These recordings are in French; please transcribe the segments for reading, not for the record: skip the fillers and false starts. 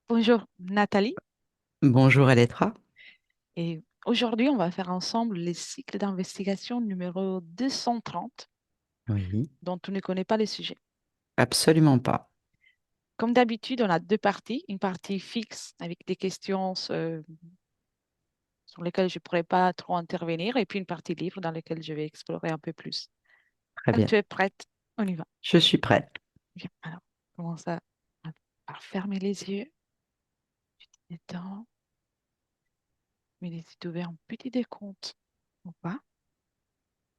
Bonjour Nathalie, Bonjour Elettra. et aujourd'hui on va faire ensemble les cycles d'investigation numéro 230 Oui, dont tu ne connais pas les sujets. absolument pas. Comme d'habitude, on a deux parties, une partie fixe avec des questions sur lesquelles je ne pourrais pas trop intervenir et puis une partie libre dans laquelle je vais explorer un peu plus. Très Alors bien. tu es prête? On y va. Je suis prête. Bien. Alors, on commence par fermer les yeux, détends, mets les yeux ouverts en petit décompte. On va.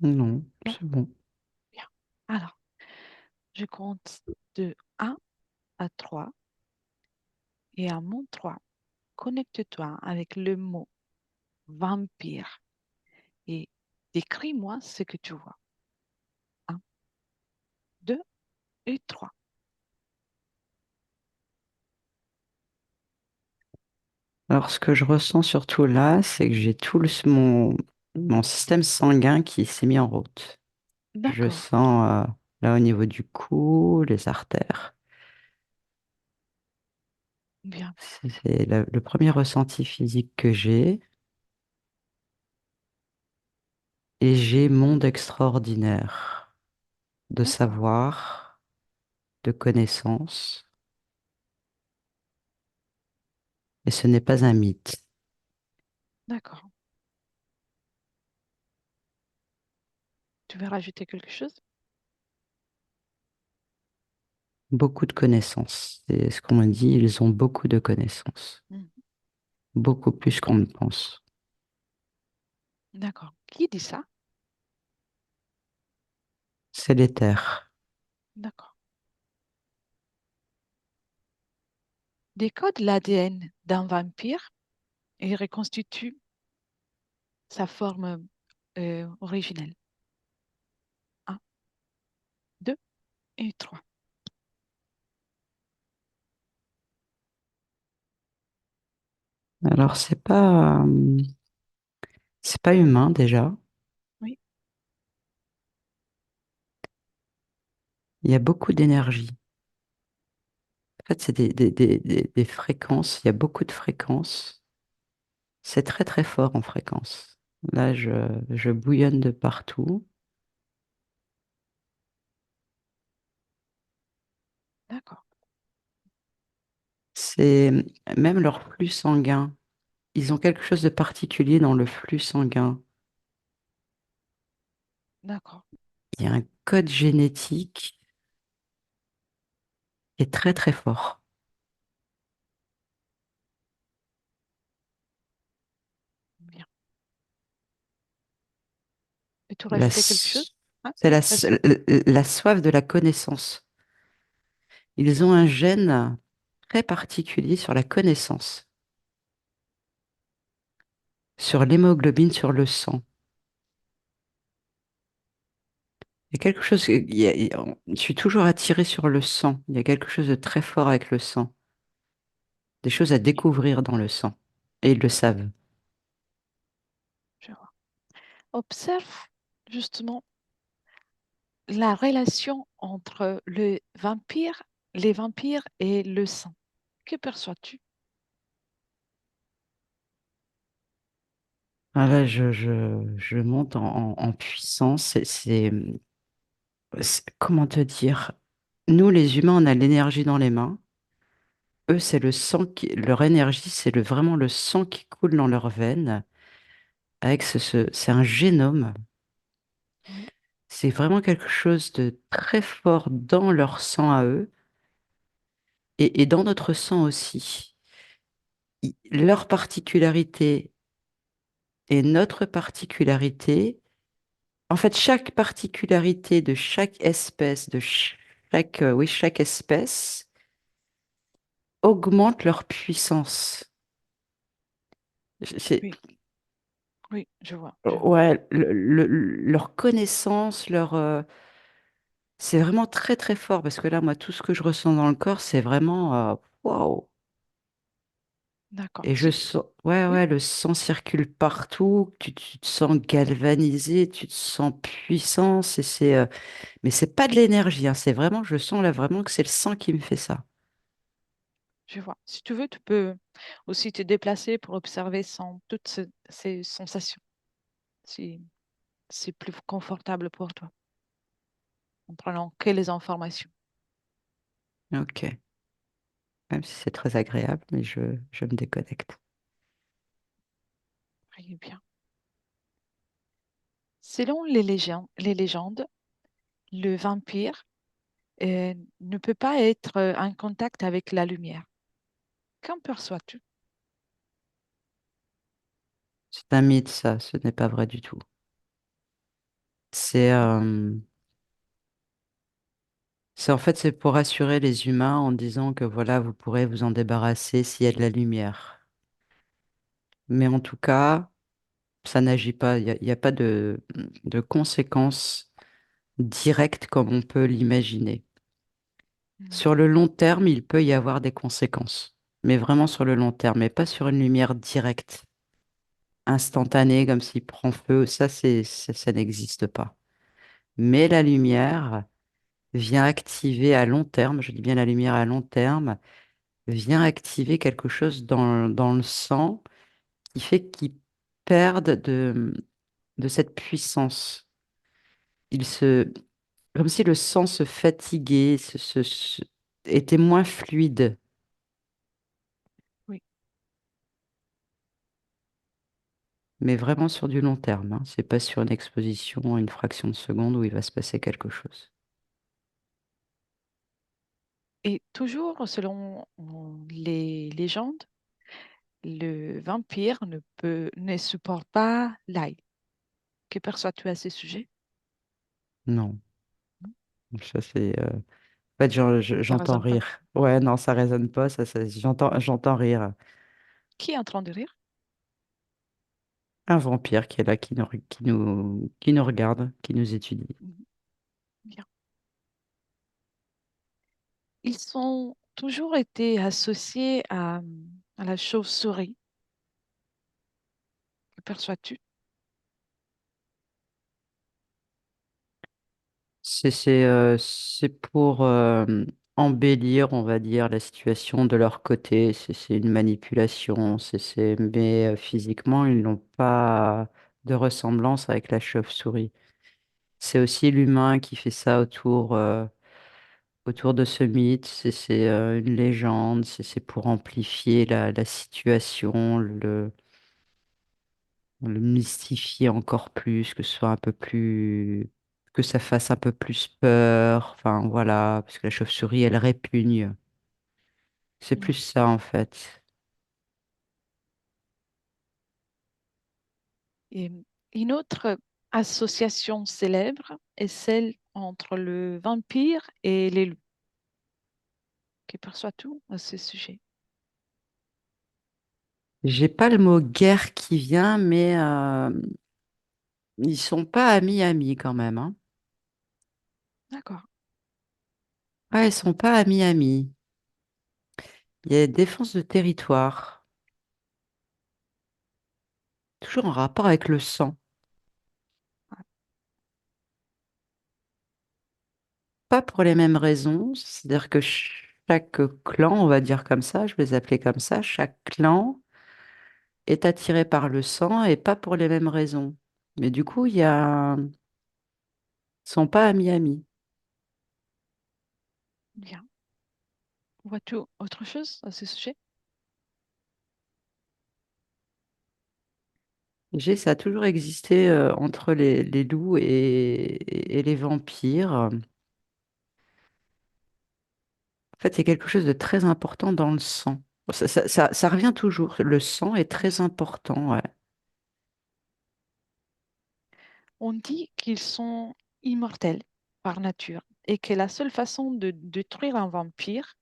Non, Bien, c'est bon. bien. Alors, je compte de 1 à 3 et à mon 3. Connecte-toi avec le mot vampire et décris-moi ce que tu vois. Un, 2 et 3. Alors, ce que je ressens surtout là, c'est que j'ai mon système sanguin qui s'est mis en route. Je D'accord, sens là au niveau du cou, les artères. bien, C'est le premier ressenti physique que j'ai. Et j'ai monde extraordinaire de d'accord, savoir, de connaissances. Et ce n'est pas un mythe. d'accord. Tu veux rajouter quelque chose? Beaucoup de connaissances. C'est ce qu'on m'a dit, ils ont beaucoup de connaissances. Mhm. Beaucoup plus qu'on ne pense. D'accord. Qui dit ça? C'est l'éther. D'accord. Décode l'ADN d'un vampire et reconstitue sa forme originelle. Un, 2 et 3. Alors, c'est pas humain déjà. Oui, Il y a beaucoup d'énergie. En fait, c'est des fréquences. Il y a beaucoup de fréquences. C'est très, très fort en fréquence. Là, je bouillonne de partout. d'accord, C'est même leur flux sanguin. Ils ont quelque chose de particulier dans le flux sanguin. d'accord. Il y a un code génétique qui est très, très fort. Bien. Peux-tu La, rajouter quelque chose? s- Ah, c'est oui, vas-y. la soif de la connaissance. Ils ont un gène très particulier sur la connaissance, sur l'hémoglobine, sur le sang. Il y a quelque chose, je suis toujours attirée sur le sang. Il y a quelque chose de très fort avec le sang, des choses à Bien, découvrir dans le sang. Et ils le savent. je vois. Observe justement la relation entre les vampires et le sang. Que perçois-tu? Ah là, je monte en puissance. Comment te dire? Nous, les humains, on a l'énergie dans les mains. Eux, c'est le sang leur énergie, c'est vraiment le sang qui coule dans leurs veines. Avec c'est un génome. Oui, C'est vraiment quelque chose de très fort dans leur sang à eux et dans notre sang aussi. Leur particularité et notre particularité, en fait, chaque particularité de chaque espèce, oui, chaque espèce augmente leur puissance. C'est, oui, oui, je vois, je vois. ouais, leur connaissance, c'est vraiment très très fort parce que là, moi, tout ce que je ressens dans le corps, c'est vraiment waouh. D'accord. Et je sens, ouais, Oui, ouais, le sang circule partout, tu te sens galvanisé, tu te sens puissant, mais c'est pas de l'énergie, hein, c'est vraiment, je sens là vraiment que c'est le sang qui me fait ça. je vois. Si tu veux, tu peux aussi te déplacer pour observer toutes ces sensations, si c'est plus confortable pour toi, en prenant que les informations. Ok. Même si c'est très agréable, mais je me déconnecte. Très bien. Selon les légendes, le vampire ne peut pas être en contact avec la lumière. Qu'en perçois-tu? C'est un mythe, ça, ce n'est pas vrai du tout. C'est D'accord. c'est en fait c'est pour rassurer les humains en disant que voilà, vous pourrez vous en débarrasser s'il y a de la lumière. Mais en tout cas, ça n'agit pas, il y a pas de conséquences directes comme on peut l'imaginer. Sur le D'accord. long terme, il peut y avoir des conséquences, mais vraiment sur le long terme, mais pas sur une lumière directe, instantanée, comme s'il prend feu. Ça n'existe pas. Mais la lumière vient activer à long terme, je dis bien la lumière à long terme, vient activer quelque chose dans le sang qui fait qu'il perde de cette puissance. Il se, Comme si le sang se fatiguait, était moins fluide, Oui. mais vraiment sur du long terme, hein. C'est pas sur une exposition, une fraction de seconde où il va se passer quelque chose. Et toujours selon les légendes, le vampire ne supporte pas l'ail. Que perçois-tu à ce sujet? Non, ça c'est. En fait, Ça ne j'entends résonne pas. rire. Ouais, non, ça résonne pas. J'entends rire. Qui est en train de rire? Un vampire qui est là, qui nous regarde, qui nous étudie. Mhm. Bien. Ils ont toujours été associés à la chauve-souris. Que perçois-tu? C'est pour embellir, on va dire, la situation de leur côté. C'est une manipulation. Mais physiquement, ils n'ont pas de ressemblance avec la chauve-souris. C'est aussi l'humain qui fait ça autour de ce mythe. C'est une légende. C'est pour amplifier la situation, le mystifier encore plus, que ce soit un peu plus, que ça fasse un peu plus peur. Enfin, voilà, parce que la chauve-souris, elle répugne. C'est plus Mhm. ça, en fait. Et une autre association célèbre est celle entre le vampire et les loups. Que perçois-tu à ce sujet? J'ai pas le mot guerre qui vient, mais ils sont pas amis quand même, hein. D'accord. Ouais, ils sont pas amis. Il y a défense de territoire, toujours en rapport avec le sang. Pas pour les mêmes raisons, c'est-à-dire que chaque clan, on va dire comme ça, je vais les appeler comme ça, chaque clan est attiré par le sang et pas pour les mêmes raisons. Mais du coup, ils sont pas amis. Bien. Vois-tu autre chose à ce sujet? Ça a toujours existé entre les loups et les vampires. En fait, il y a quelque chose de très important dans le sang. Ça revient toujours. Le sang est très important, ouais. On dit qu'ils sont immortels par nature et que la seule façon de détruire un vampire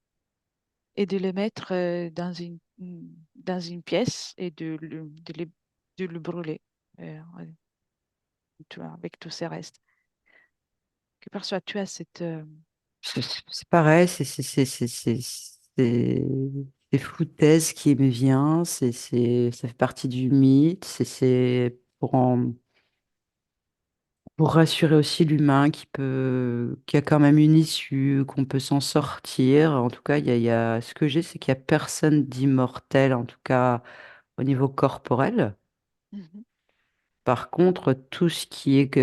est de le mettre dans une pièce et de le brûler ouais, avec tous ses restes. Que perçois-tu à cette... C'est pareil, c'est foutaise qui me vient, ça fait partie du mythe, c'est pour Pour rassurer aussi l'humain qui a quand même une issue, qu'on peut s'en sortir. En tout cas, ce que j'ai, c'est qu'il n'y a personne d'immortel, en tout cas au niveau corporel. Mhm. Par contre, tout ce qui est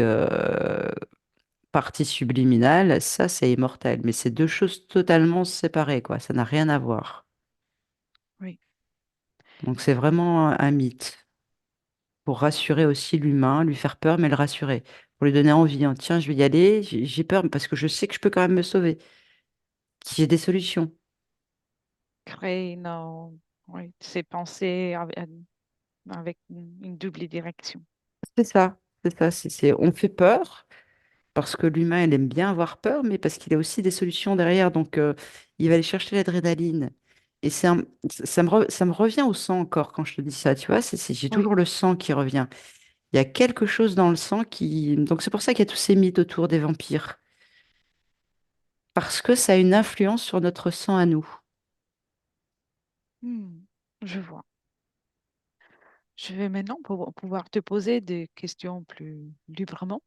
partie subliminale, ça, c'est immortel. Mais c'est deux choses totalement séparées, quoi. Ça n'a rien à voir. Oui, Donc, c'est vraiment un mythe pour rassurer aussi l'humain, lui faire peur, mais le rassurer. Pour lui donner envie, hein. Tiens, je vais y aller, j'ai peur parce que je sais que je peux quand même me sauver. Qu'il y ait des solutions. créer oui, c'est penser avec une double direction. C'est ça, c'est ça. On fait peur parce que l'humain, il aime bien avoir peur, mais parce qu'il a aussi des solutions derrière. Donc, il va aller chercher l'adrénaline. Et ça me revient au sang encore quand je te dis ça, tu vois. J'ai Oui. toujours le sang qui revient. Il y a quelque chose dans le sang qui... Donc, c'est pour ça qu'il y a tous ces mythes autour des vampires. Parce que ça a une influence sur notre sang à nous. Hmm, je vois. Je vais maintenant pouvoir te poser des questions plus librement.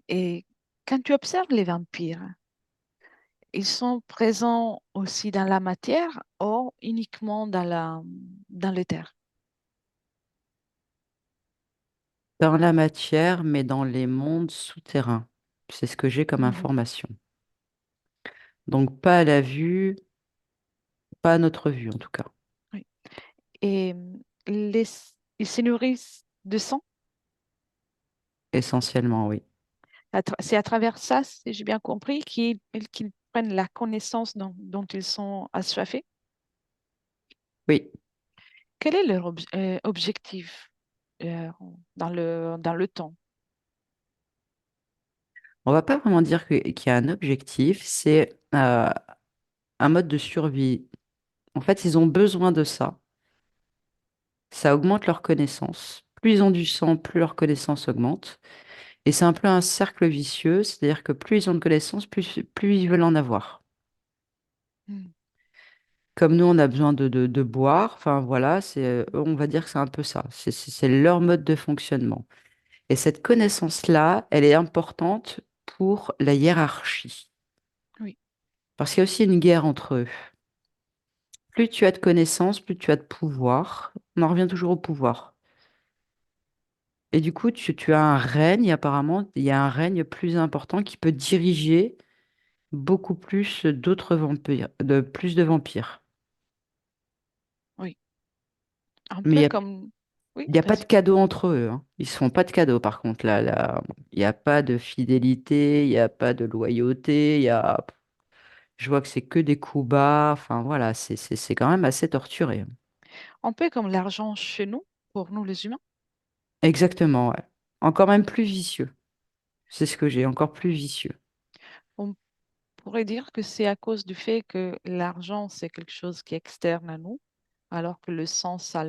Et quand tu observes les vampires, ils sont présents aussi dans la matière ou uniquement dans l'éther? Dans la matière, mais dans les mondes souterrains. C'est ce que j'ai comme Mhm. information. Donc, pas à la vue, pas à notre vue en tout cas. Oui. Et les, ils se nourrissent de sang. Essentiellement, oui. C'est à travers ça, si j'ai bien compris, qu'ils prennent la connaissance dont ils sont assoiffés. Oui. Quel est leur objectif dans le temps? On va pas vraiment dire qu'il y a un objectif, c'est un mode de survie. En fait, ils ont besoin de ça. Ça augmente leur connaissance. Plus ils ont du sang, plus leur connaissance augmente. Et c'est un peu un cercle vicieux, c'est-à-dire que plus ils ont de connaissances, plus ils veulent en avoir. Hmm, Comme nous, on a besoin de boire, enfin voilà, on va dire que c'est un peu ça. C'est leur mode de fonctionnement. Et cette connaissance-là, elle est importante pour la hiérarchie. oui, Parce qu'il y a aussi une guerre entre eux. Plus tu as de connaissances, plus tu as de pouvoir. On en revient toujours au pouvoir. Et du coup, tu as un règne, apparemment, il y a un règne plus important qui peut diriger beaucoup plus d'autres vampires, plus de vampires. oui. Un Mais peu comme... Oui, il y a pas de vas-y. cadeau entre eux, hein. Ils se font pas de cadeaux, par contre. Là, il n'y a pas de fidélité, il n'y a pas de loyauté, je vois que c'est que des coups bas. Enfin, voilà, c'est quand même assez torturé. Un peu comme l'argent chez nous, pour nous les humains. Exactement, ouais. Encore même plus vicieux. C'est ce que j'ai, encore plus vicieux. On pourrait dire que c'est à cause du fait que l'argent, c'est quelque chose qui est externe à nous, alors que le sang, ça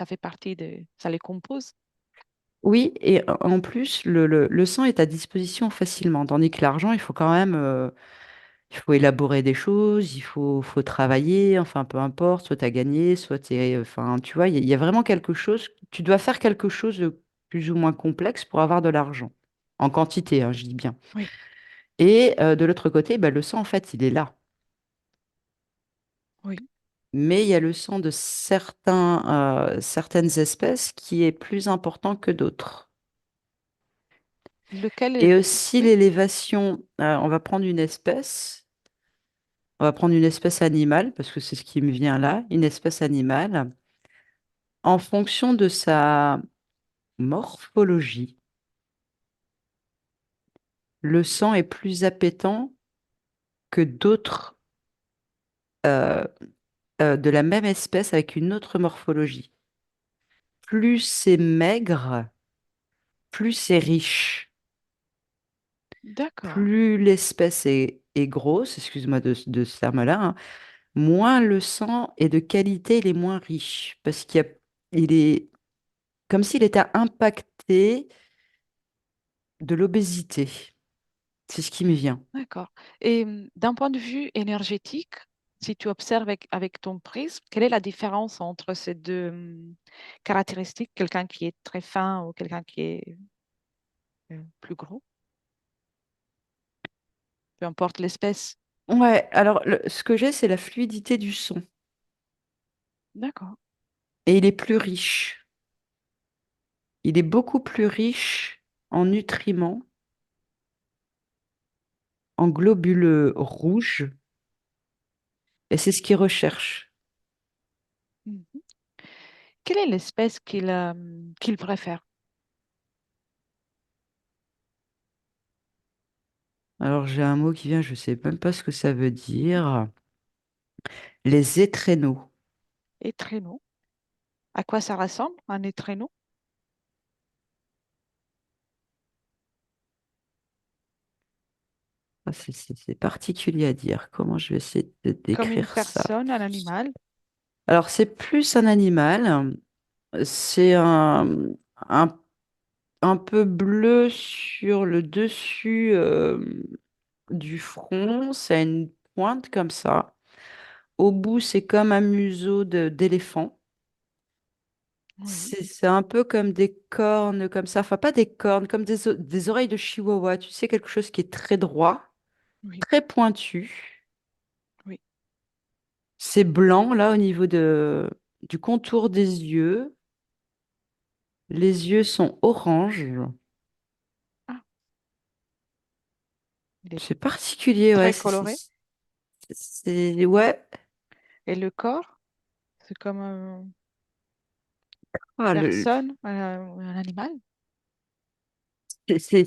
fait partie ça les compose. Oui, et en plus, le sang est à disposition facilement, tandis que l'argent, il faut quand même, il faut élaborer des choses, faut travailler, enfin, peu importe, soit tu as gagné, soit tu es, enfin, tu vois, il y a vraiment quelque chose, tu dois faire quelque chose de plus ou moins complexe pour avoir de l'argent, en quantité, hein, je dis bien. Oui, Et de l'autre côté, bah, le sang, en fait, il est là. oui. Mais il y a le sang de certaines espèces qui est plus important que d'autres. Lequel est... Et aussi Oui, l'élévation, on va prendre une espèce animale, parce que c'est ce qui me vient là, une espèce animale, en fonction de sa morphologie, le sang est plus appétant que d'autres de la même espèce avec une autre morphologie. Plus c'est maigre, plus c'est riche. d'accord, Plus l'espèce est grosse, excuse-moi de ce terme-là, hein, moins le sang est de qualité, il est moins riche. Parce il est comme s'il était impacté de l'obésité. C'est ce qui me vient. d'accord. Et d'un point de vue énergétique, Si tu observes avec ton prisme, quelle est la différence entre ces deux caractéristiques, quelqu'un qui est très fin ou quelqu'un qui est plus gros, peu importe l'espèce. Ouais, alors ce que j'ai, c'est la fluidité du son. D'accord. Et il est plus riche. Il est beaucoup plus riche en nutriments, en globules rouges, et c'est ce qu'ils recherchent. Mhm. Quelle est l'espèce qu'il préfère? Alors j'ai un mot qui vient, je ne sais même pas ce que ça veut dire. Les étrénaux. Et traîneau. À quoi ça ressemble, un étréneau? Ah, c'est particulier à dire. Comment je vais essayer de Comme une décrire ça? personne, un animal? Alors c'est plus un animal. C'est un, un peu bleu sur le dessus du front. Ça a une pointe comme ça. Au bout, c'est comme un museau d'éléphant. Oui, C'est un peu comme des cornes, comme ça. Enfin, pas des cornes, comme des oreilles de chihuahua. Tu sais, quelque chose qui est très droit, oui, très pointu. oui. C'est blanc, là, au niveau du contour des yeux. Les yeux sont orange. Ah, il est C'est particulier, ouais. très coloré. Ouais. Et le corps, c'est comme une Ah, personne, un animal? c'est c'est-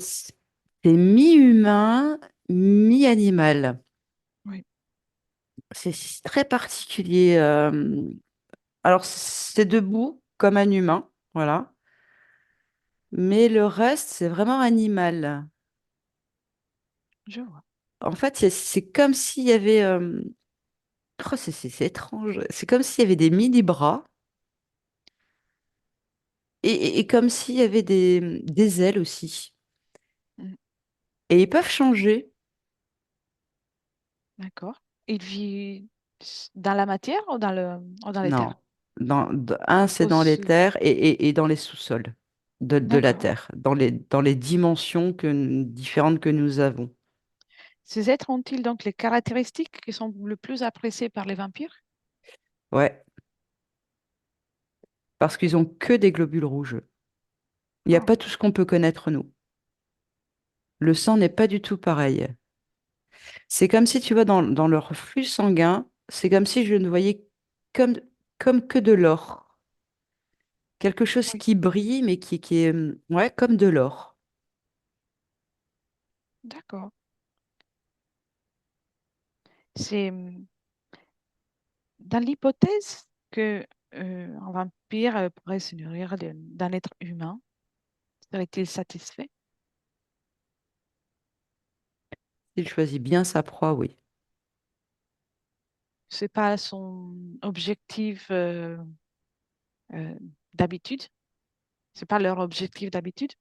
c'est mi-humain, mi-animal. Oui, C'est très particulier. Alors, c'est debout, comme un humain, voilà. Mais le reste, c'est vraiment animal. je vois. En fait, c'est comme s'il y avait... oh, c'est étrange. C'est comme s'il y avait des mini-bras et comme s'il y avait des ailes aussi. Mm, Et ils peuvent changer. d'accord. Il vit dans la matière ou dans les Non. terres? Un, c'est dans les Aussi. terres et dans les sous-sols de la D'accord. Terre, dans les dimensions différentes que nous avons. Ces êtres ont-ils donc les caractéristiques qui sont le plus appréciées par les vampires? Ouais, parce qu'ils ont que des globules rouges. Il n'y a Ah, pas tout ce qu'on peut connaître, nous. Le sang n'est pas du tout pareil. C'est comme si, tu vois, dans leur flux sanguin, c'est comme si je ne voyais comme, comme que de l'or. Quelque chose oui, qui brille, mais qui est, ouais, comme de l'or. d'accord. C'est dans l'hypothèse que un vampire pourrait se nourrir d'un être humain, serait-il satisfait? Il choisit bien sa proie, oui. C'est pas son objectif euh, d'habitude? C'est pas leur objectif d'habitude?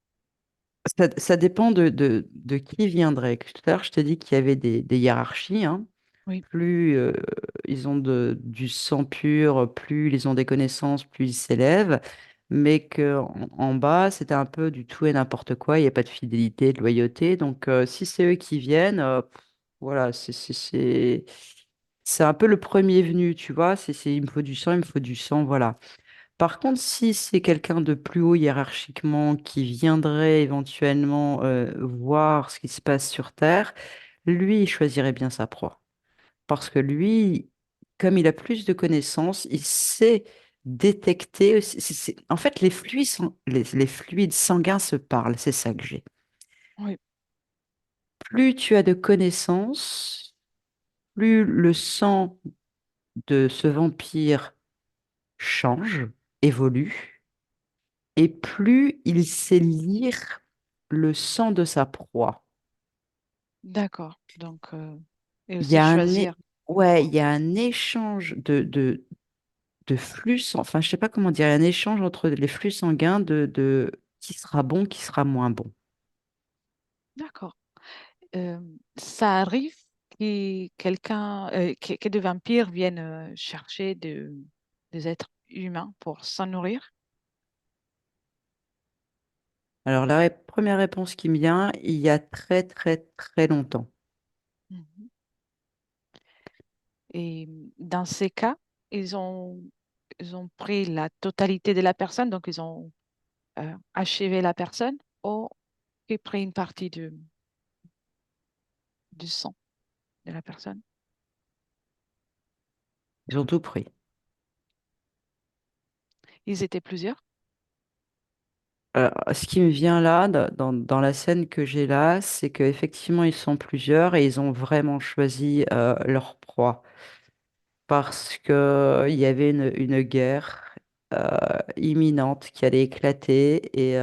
Ça dépend de qui viendrait. Tout à l'heure, je t'ai dit qu'il y avait des hiérarchies, hein. Oui, Plus ils ont du sang pur, plus ils ont des connaissances, plus ils s'élèvent. Mais en bas, c'était un peu du tout et n'importe quoi. Il n'y a pas de fidélité, de loyauté. Donc, si c'est eux qui viennent, voilà, c'est un peu le premier venu, tu vois. Il me faut du sang, il me faut du sang, voilà. Par contre, si c'est quelqu'un de plus haut hiérarchiquement qui viendrait éventuellement voir ce qui se passe sur Terre, lui, il choisirait bien sa proie. Parce que lui, comme il a plus de connaissances, il sait détecter. En fait, les fluides sanguins se parlent, c'est ça que j'ai. oui, Plus tu as de connaissances, plus le sang de ce vampire change, évolue, et plus il sait lire le sang de sa proie. d'accord. Donc, et Il y aussi a choisir une ouais, il proie. y a un échange de flux, enfin, je sais pas comment dire, un échange entre les flux sanguins de qui sera bon, qui sera moins bon. D'accord. Euh, Ça arrive que des vampires viennent chercher des êtres humains pour s'en nourrir. Alors, première réponse qui me vient, il y a très, très, très longtemps. Mhm. Et dans ces cas, ils ont, ils ont pris la totalité de la personne, donc ils ont achevé la personne, ou ils pris une partie du sang de la personne. Ils ont tout pris. Ils étaient plusieurs. Alors, ce qui me vient là, dans la scène que j'ai là, c'est qu'effectivement, ils sont plusieurs et ils ont vraiment choisi leur proie. Parce que il y avait une guerre imminente qui allait éclater et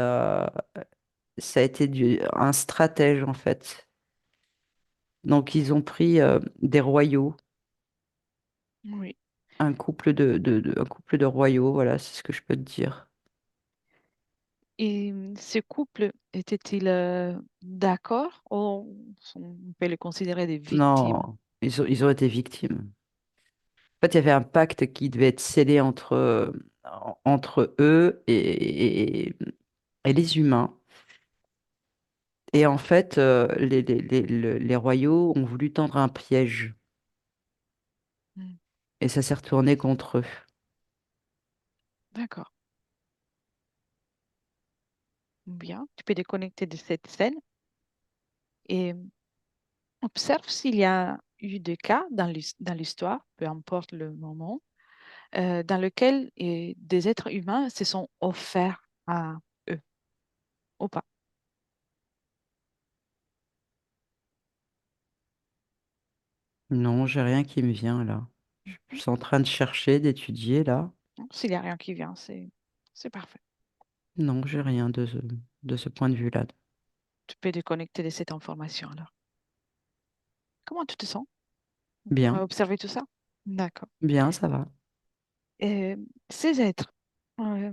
ça a été un stratège en fait. Donc ils ont pris des royaux, Oui. un couple un couple de royaux, voilà, c'est ce que je peux te dire. Et ce couple était-il d'accord ou on peut les considérer des victimes? Non, ils ont été victimes. En fait, il y avait un pacte qui devait être scellé entre eux et les humains. Et en fait, les royaux ont voulu tendre un piège. Hmm. Et ça s'est retourné contre eux. D'accord. Bien. Tu peux déconnecter de cette scène et observe s'il y a eu des cas dans l'histoire, peu importe le moment, dans lequel des êtres humains se sont offerts à eux ou pas. Non, j'ai rien qui me vient là. Je Mhm. suis en train de chercher, d'étudier là. Non, s'il n'y a rien qui vient, c'est parfait. Non, j'ai rien de ce point de vue-là. Tu peux déconnecter de cette information alors. Comment tu te sens pour Bien, observer tout ça? D'accord. bien, ça va. Euh, ces êtres, euh,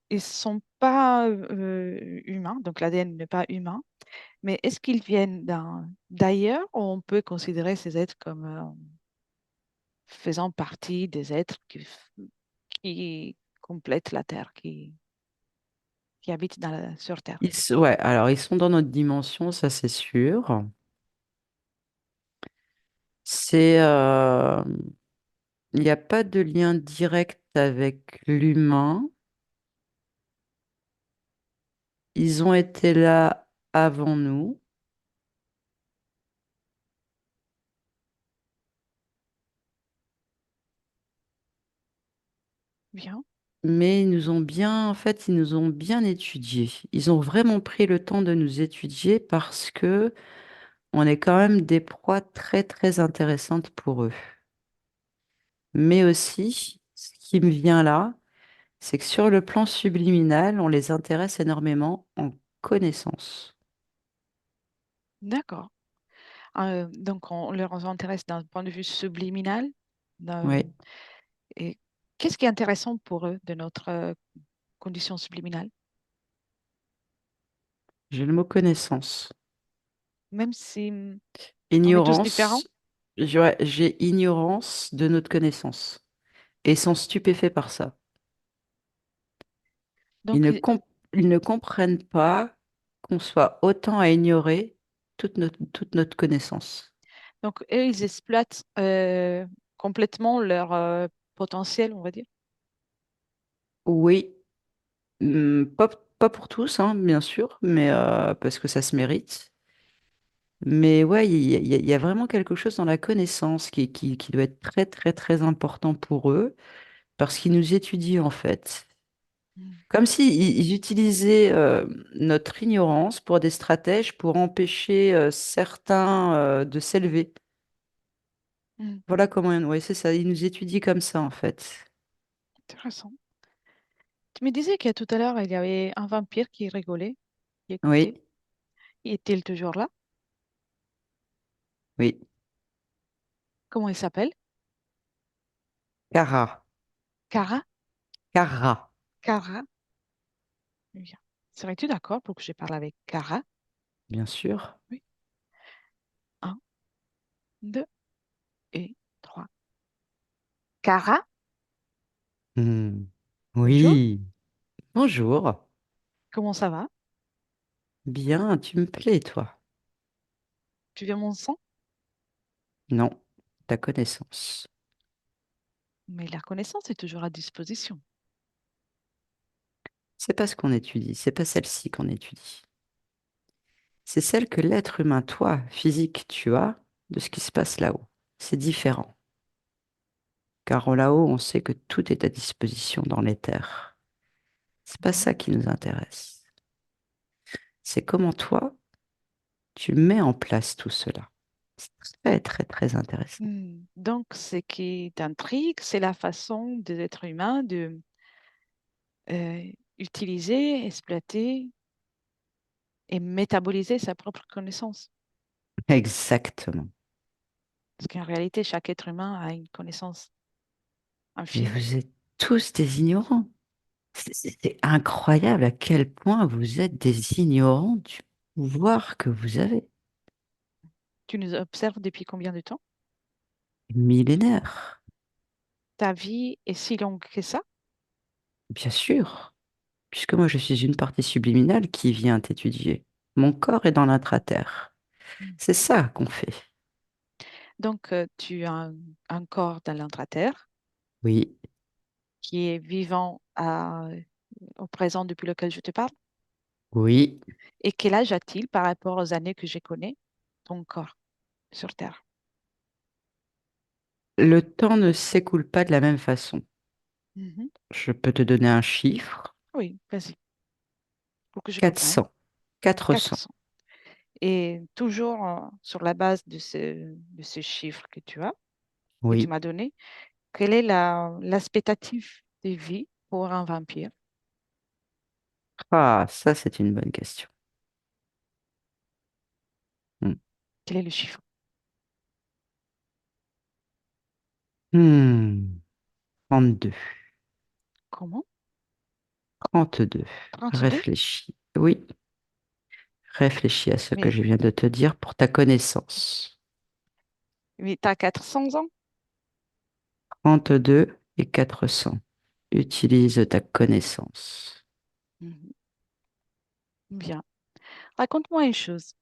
ils ne sont pas humains, donc l'ADN n'est pas humain, mais est-ce qu'ils viennent d'ailleurs ou on peut considérer ces êtres comme faisant partie des êtres qui complètent la Terre, qui habitent sur Terre? Ouais, alors ils sont dans notre dimension, ça c'est sûr. C'est, il n'y a pas de lien direct avec l'humain. Ils ont été là avant nous, Bien. mais en fait, ils nous ont bien étudiés. Ils ont vraiment pris le temps de nous étudier parce que on est quand même des proies très très intéressantes pour eux. Mais aussi, ce qui me vient là, c'est que sur le plan subliminal, on les intéresse énormément en connaissance. D'accord. Donc, on leur intéresse d'un point de vue subliminal. Euh, Oui, et qu'est-ce qui est intéressant pour eux de notre condition subliminale? j'ai le mot connaissance. Même si on est tous différents. Ignorance, j'ai ignorance de notre connaissance. Et ils sont stupéfaits par ça. Ils Donc, ne, comp- ils ne comprennent pas qu'on soit autant à ignorer toute notre connaissance. eux, ils exploitent complètement leur potentiel, on va dire. Oui, pas pour tous, hein, bien sûr, mais parce que ça se mérite. Mais ouais, il y a vraiment quelque chose dans la connaissance qui doit être très, très, très important pour eux, parce qu'ils nous étudient en fait. Mm. Comme si ils utilisaient notre ignorance pour des stratèges pour empêcher certains de s'élever. Mm. Voilà comment, ouais, c'est ça, ils nous étudient comme ça en fait. Intéressant. Tu me disais que tout à l'heure, il y avait un vampire qui rigolait, qui écoutait. Oui, Est-il toujours là? oui. Comment il s'appelle? Cara, Cara? Cara, Cara? Bien. Serais-tu d'accord pour que je parle avec Cara? bien sûr. Oui. deux et trois. Cara, Hmm. bonjour, Oui, bonjour. comment ça va? Bien, tu me plais, toi. Tu veux mon sang? Non, ta connaissance. Mais la connaissance est toujours à disposition. C'est pas ce qu'on étudie, c'est pas celle-ci qu'on étudie. C'est celle que l'être humain, toi, physique, tu as, de ce qui se passe là-haut. C'est différent. Car là-haut, on sait que tout est à disposition dans l'éther. C'est pas ça Mhm. qui nous intéresse. C'est comment toi, tu mets en place tout cela. C'est très, très, très intéressant. Donc, ce qui t'intrigue, c'est la façon des êtres humains de utiliser, exploiter et métaboliser sa propre connaissance. Exactement. Parce qu'en réalité, chaque être humain a une connaissance Mais infinie. vous êtes tous des ignorants. C'est incroyable à quel point vous êtes des ignorants du pouvoir que vous avez. Tu nous observes depuis combien de temps? Millénaire, Ta vie est si longue que ça? bien sûr, puisque moi je suis une partie subliminale qui vient t'étudier. Mon corps est dans l'intraterre. Mm. C'est ça qu'on fait. Donc, tu as un corps dans l'intraterre Oui, qui est vivant au présent depuis lequel je te parle. oui. Et quel âge a-t-il par rapport aux années que je connais ton corps sur Terre? Le temps ne s'écoule pas de la même façon. Mhm. Je peux te donner un chiffre. Oui, vas-y, pour que je comprenne. 400. 400. 400. Et toujours sur la base de ce chiffre que tu Oui. m'as donné, quelle est l'expectative de vie pour un vampire? Ah, ça c'est une bonne question. Hmm. Quel est le chiffre? Hmm. 32. Comment? 32. 32. Réfléchis. Oui. Réfléchis à ce que Mais, je viens de te dire pour ta connaissance. mais tu as 400 ans? 32 et 400. Utilise ta connaissance. Mhm. Bien. Raconte-moi une chose.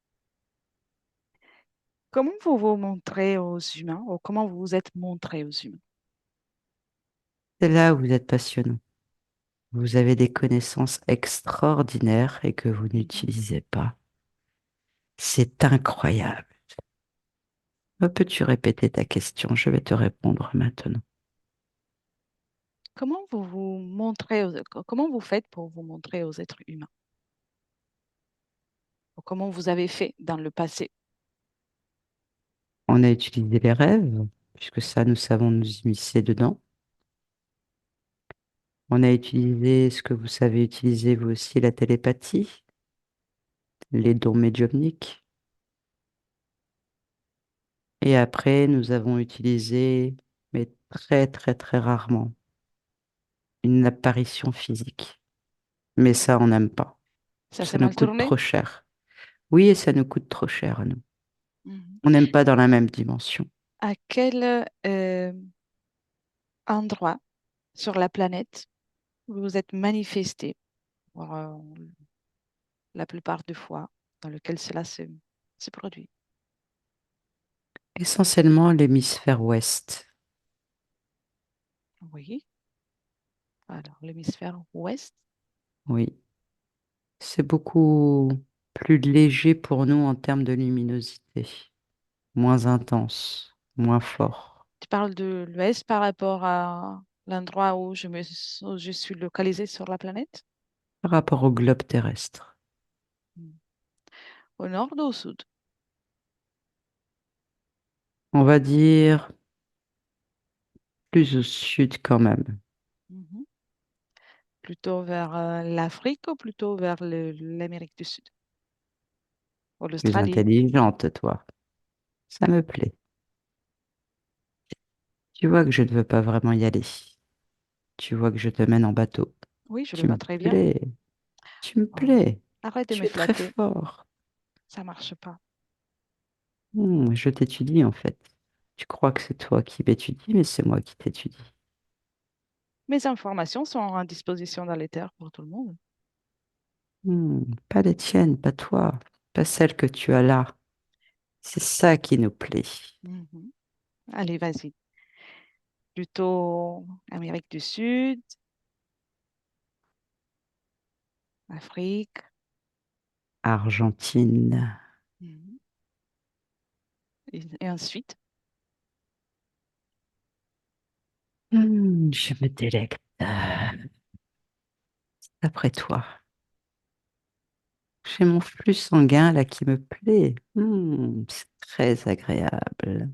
Comment vous vous montrez aux humains ou comment vous vous êtes montré aux humains? C'est là où vous êtes passionnant. Vous avez des connaissances extraordinaires et que vous Mhm. n'utilisez pas. C'est incroyable. Peux-tu répéter ta question? Je vais te répondre maintenant. Comment vous vous montrez comment vous faites pour vous montrer aux êtres humains? Ou comment vous avez fait dans le passé? On a utilisé les rêves, puisque ça, nous savons nous immiscer dedans. On a utilisé ce que vous savez utiliser vous aussi, la télépathie, les dons médiumniques. Et après, nous avons utilisé, mais très très très rarement, une apparition physique. Mais ça, on n'aime pas. Ça s'est Ça nous mal coûte tourné? trop cher. Oui, et ça nous coûte trop cher à nous. Mhm. On n'aime pas dans la même dimension. À quel endroit sur la planète vous vous êtes manifesté pour, la plupart des fois dans lequel cela se produit? Essentiellement l'hémisphère ouest. Oui. Alors, l'hémisphère ouest, Oui, c'est beaucoup plus léger pour nous en termes de luminosité, moins intense, moins fort. tu parles de l'ouest par rapport à l'endroit où je suis localisée sur la planète? Par rapport au globe terrestre. Mm. Au nord ou au sud? On va dire plus au sud quand même. Mhm. Plutôt vers l'Afrique ou plutôt vers l'Amérique du Sud? Ou Plus l'Australie? intelligente, toi. Ça me plaît. Tu vois que je ne veux pas vraiment y aller. Tu vois que je te mène en bateau. Oui, je le Tu vois me très bien. plais. Tu me Oh, plais. arrête de me Tu es très flatter, fort. ça marche pas. Je t'étudie en fait. Tu crois que c'est toi qui m'étudies, mais c'est moi qui t'étudie. Mes informations sont à disposition dans l'éther pour tout le monde. Pas les tiennes, pas toi, pas celles que tu as là. C'est ça qui nous plaît. Mhm. Allez, vas-y. Plutôt Amérique du Sud, Afrique. Argentine. Mhm. Et ensuite, Je me délecte. Après toi, j'ai mon flux sanguin là qui me plaît. C'est très agréable.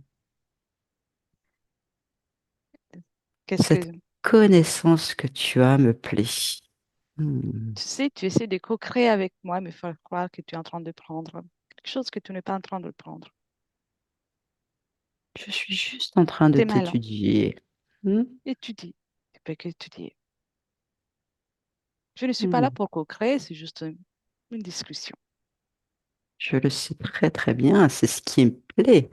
qu'est-ce Cette que connaissance que tu as me plaît. Hmm, tu sais, tu essaies de co-créer avec moi, mais il faut croire que tu es en train de prendre quelque chose que tu n'es pas en train de prendre. Je suis juste en train de T'es malin. t'étudier. Hmm, Étudie. Tu peux qu'étudier. Je ne suis pas là hmm. pour co-créer, c'est juste une discussion. Je le sais très très bien, c'est ce qui me plaît.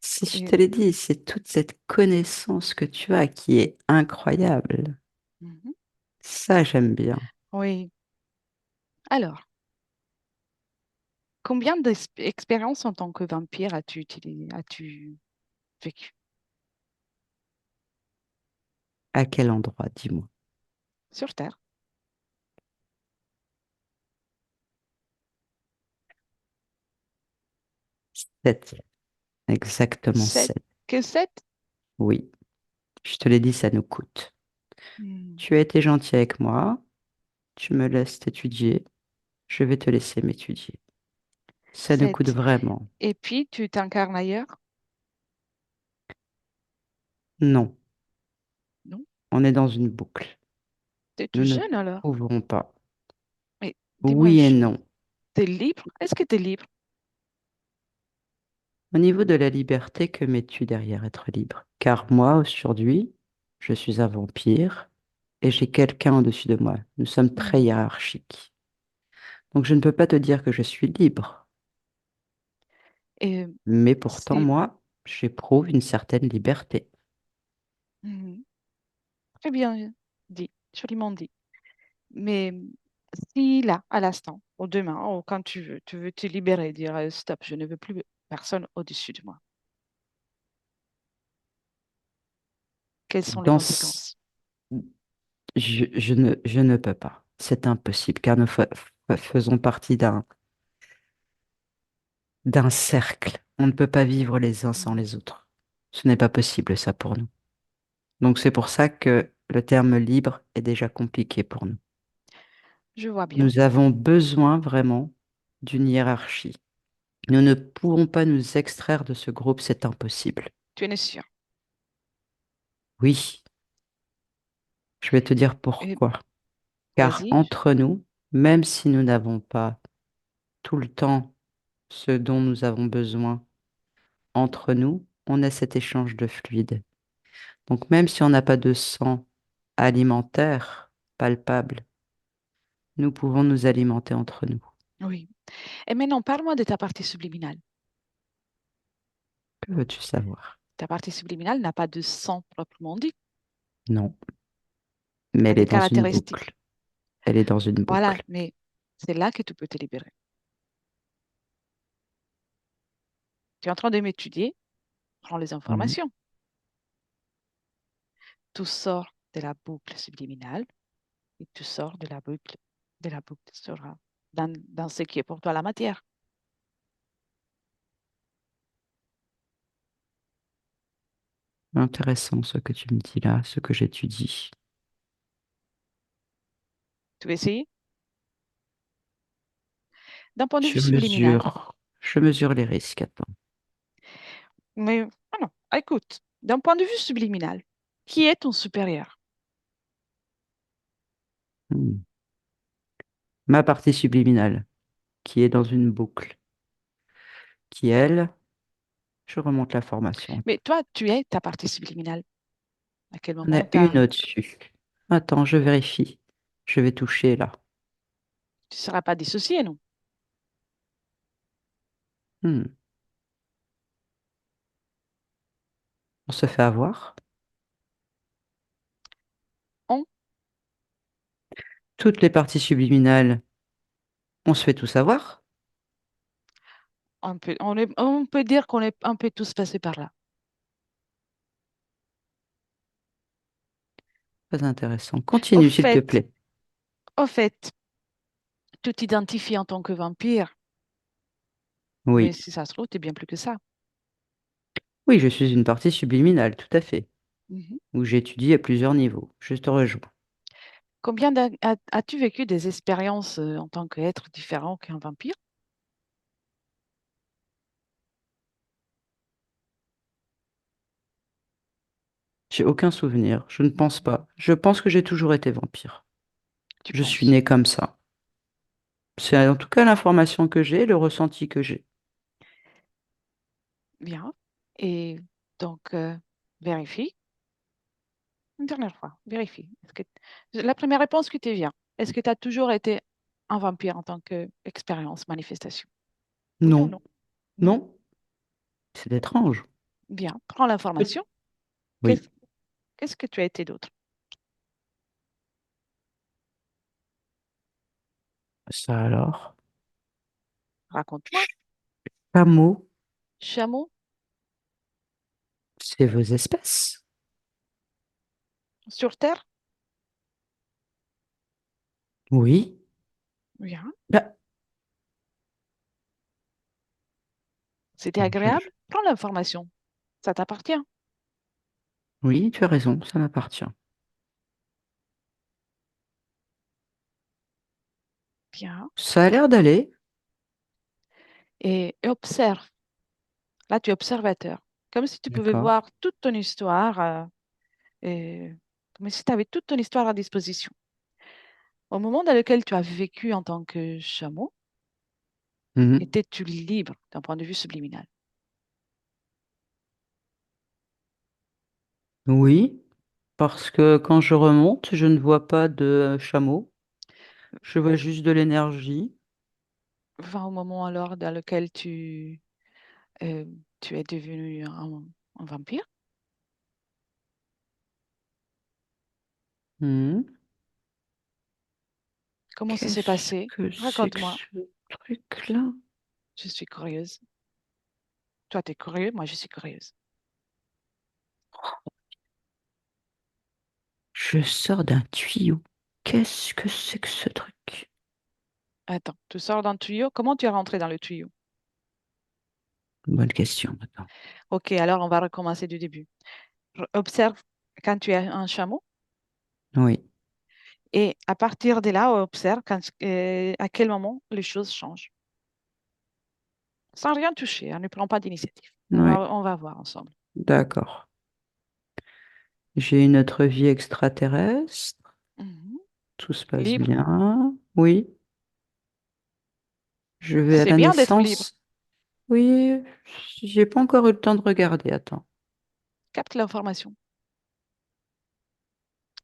Si je Et, te l'ai dit, c'est toute cette connaissance que tu as qui est incroyable. mhm. Ça, j'aime bien. Oui. Alors, combien d'expériences en tant que vampire as-tu vécu À quel endroit, dis-moi. sur Terre? 7. Exactement Sept? 7. Que sept? Oui, je te l'ai dit, ça nous coûte. Hmm. Tu as été gentil avec moi, tu me laisses t'étudier, je vais te laisser m'étudier. Ça nous coûte Sept. vraiment. Et puis, tu t'incarnes ailleurs? Non, Non? on est dans une boucle. T'es tout Nous ne jeune alors? trouverons pas. Mais dis-moi une Oui et chose. non. T'es libre? Est-ce que t'es libre? Au niveau de la liberté, que mets-tu derrière être libre? Car moi, aujourd'hui, je suis un vampire et j'ai quelqu'un au-dessus de moi. Nous sommes très Hmm. hiérarchiques. Donc je ne peux pas te dire que je suis libre. Et Mais pourtant, si... moi, j'éprouve une certaine liberté. Hmm. Très bien dit, joliment dit. Mais si là, à l'instant, ou demain, ou quand tu veux te libérer, dire stop, je ne veux plus personne au-dessus de moi. Quelles sont les Dans ce- conséquences? je ne peux pas. C'est impossible, car nous faisons partie d'un cercle. On ne peut pas vivre les uns sans Hmm. les autres. Ce n'est pas possible, ça, pour nous. Donc c'est pour ça que le terme libre est déjà compliqué pour nous. Je vois bien. Nous avons besoin vraiment d'une hiérarchie. Nous ne pouvons pas nous extraire de ce groupe, c'est impossible. Tu en es sûr. Oui, je vais te dire Et pourquoi. Car vas-y. entre nous, même si nous n'avons pas tout le temps ce dont nous avons besoin, entre nous, on a cet échange de fluides. Donc même si on n'a pas de sang alimentaire palpable, nous pouvons nous alimenter entre nous. Oui. Et maintenant, parle-moi de ta partie subliminale. Que veux-tu savoir? Ta partie subliminale n'a pas de sang proprement dit, Non, mais a elle est des dans une boucle. caractéristiques. Elle est dans une Voilà, boucle. mais c'est là que tu peux te libérer. Tu es en train de m'étudier, prends les Mhm. informations. Tout sort de la boucle subliminale et tu sors de la boucle sur, dans ce qui est pour toi la matière. Intéressant ce que tu me dis là, ce que j'étudie. Tu veux essayer? D'un point de vue Je subliminal. mesure, je mesure les risques. Attends. Mais ah non, écoute, d'un point de vue subliminal, qui est ton supérieur? Hmm. Ma partie subliminale, qui est dans une boucle, qui elle, je remonte l'information. Mais toi, tu es ta partie subliminale. À quel On a moment une au-dessus. Attends, je vérifie. Je vais toucher là. tu ne seras pas dissocié, non? Hmm. On se fait avoir. On, Toutes les parties subliminales, on se fait tout savoir. on peut dire qu'on est un peu tous passés par là. Très intéressant. Au Continue, s'il te fait, plaît. au fait, tu t'identifies en tant que vampire, mais Oui. si ça se trouve, tu es bien plus que ça. Oui, je suis une partie subliminale, tout à fait. Mhm. Où j'étudie à plusieurs niveaux. Je te rejoins. As-tu vécu des expériences en tant qu'être différent qu'un vampire? J'ai aucun souvenir. Je ne pense Mhm. pas. Je pense que j'ai toujours été vampire. Tu Je suis penses? né comme ça. C'est en tout cas l'information que j'ai, le ressenti que j'ai. Bien. Et donc, vérifie. Une dernière fois, vérifie. La première réponse qui te vient, est-ce que tu as toujours été un vampire en tant qu'expérience, manifestation? Oui ou Non, non? Non? non, c'est étrange. Bien. Prends Peut- l'information. Qu'est-ce Oui, qu'est-ce que tu as été d'autre? ça alors. Raconte-moi. Chameau, Chameau c'est vos espèces. sur Terre? Oui. Bien. Bah, C'était agréable? je- Prends l'information. Ça t'appartient. Oui, tu as raison, ça m'appartient. Bien. Ça a l'air d'aller. Et observe. Là, tu es observateur. Comme si tu pouvais D'accord. voir toute ton histoire, et- comme si tu avais toute ton histoire à disposition. Au moment dans lequel tu as vécu en tant que chameau, Mhm. étais-tu libre d'un point de vue subliminal? Oui, parce que quand je remonte, je ne vois pas de chameau. Je vois juste de l'énergie. Va au moment alors dans lequel euh, tu es devenu un vampire. Mhm. Comment ça s'est Qu'est-ce passé? que c'est que Raconte-moi. ce truc-là? Je suis curieuse. Toi, tu es curieux, moi, je suis curieuse. Je sors d'un tuyau. Qu'est-ce que c'est que ce truc? Attends, tu sors d'un tuyau. Comment tu es rentré dans le tuyau? Bonne question maintenant. Ok, alors on va recommencer du début. Observe quand tu es un chameau Oui, et à partir de là, observe à quel moment les choses changent. Sans rien toucher, hein, ne prends pas d'initiative. oui, On va voir ensemble. d'accord. J'ai une autre vie extraterrestre. Mhm. Tout se passe Libre. bien. Oui, je vais à C'est la bien d'être libre. naissance. Oui, j'ai pas encore eu le temps de regarder. Attends. Capte l'information.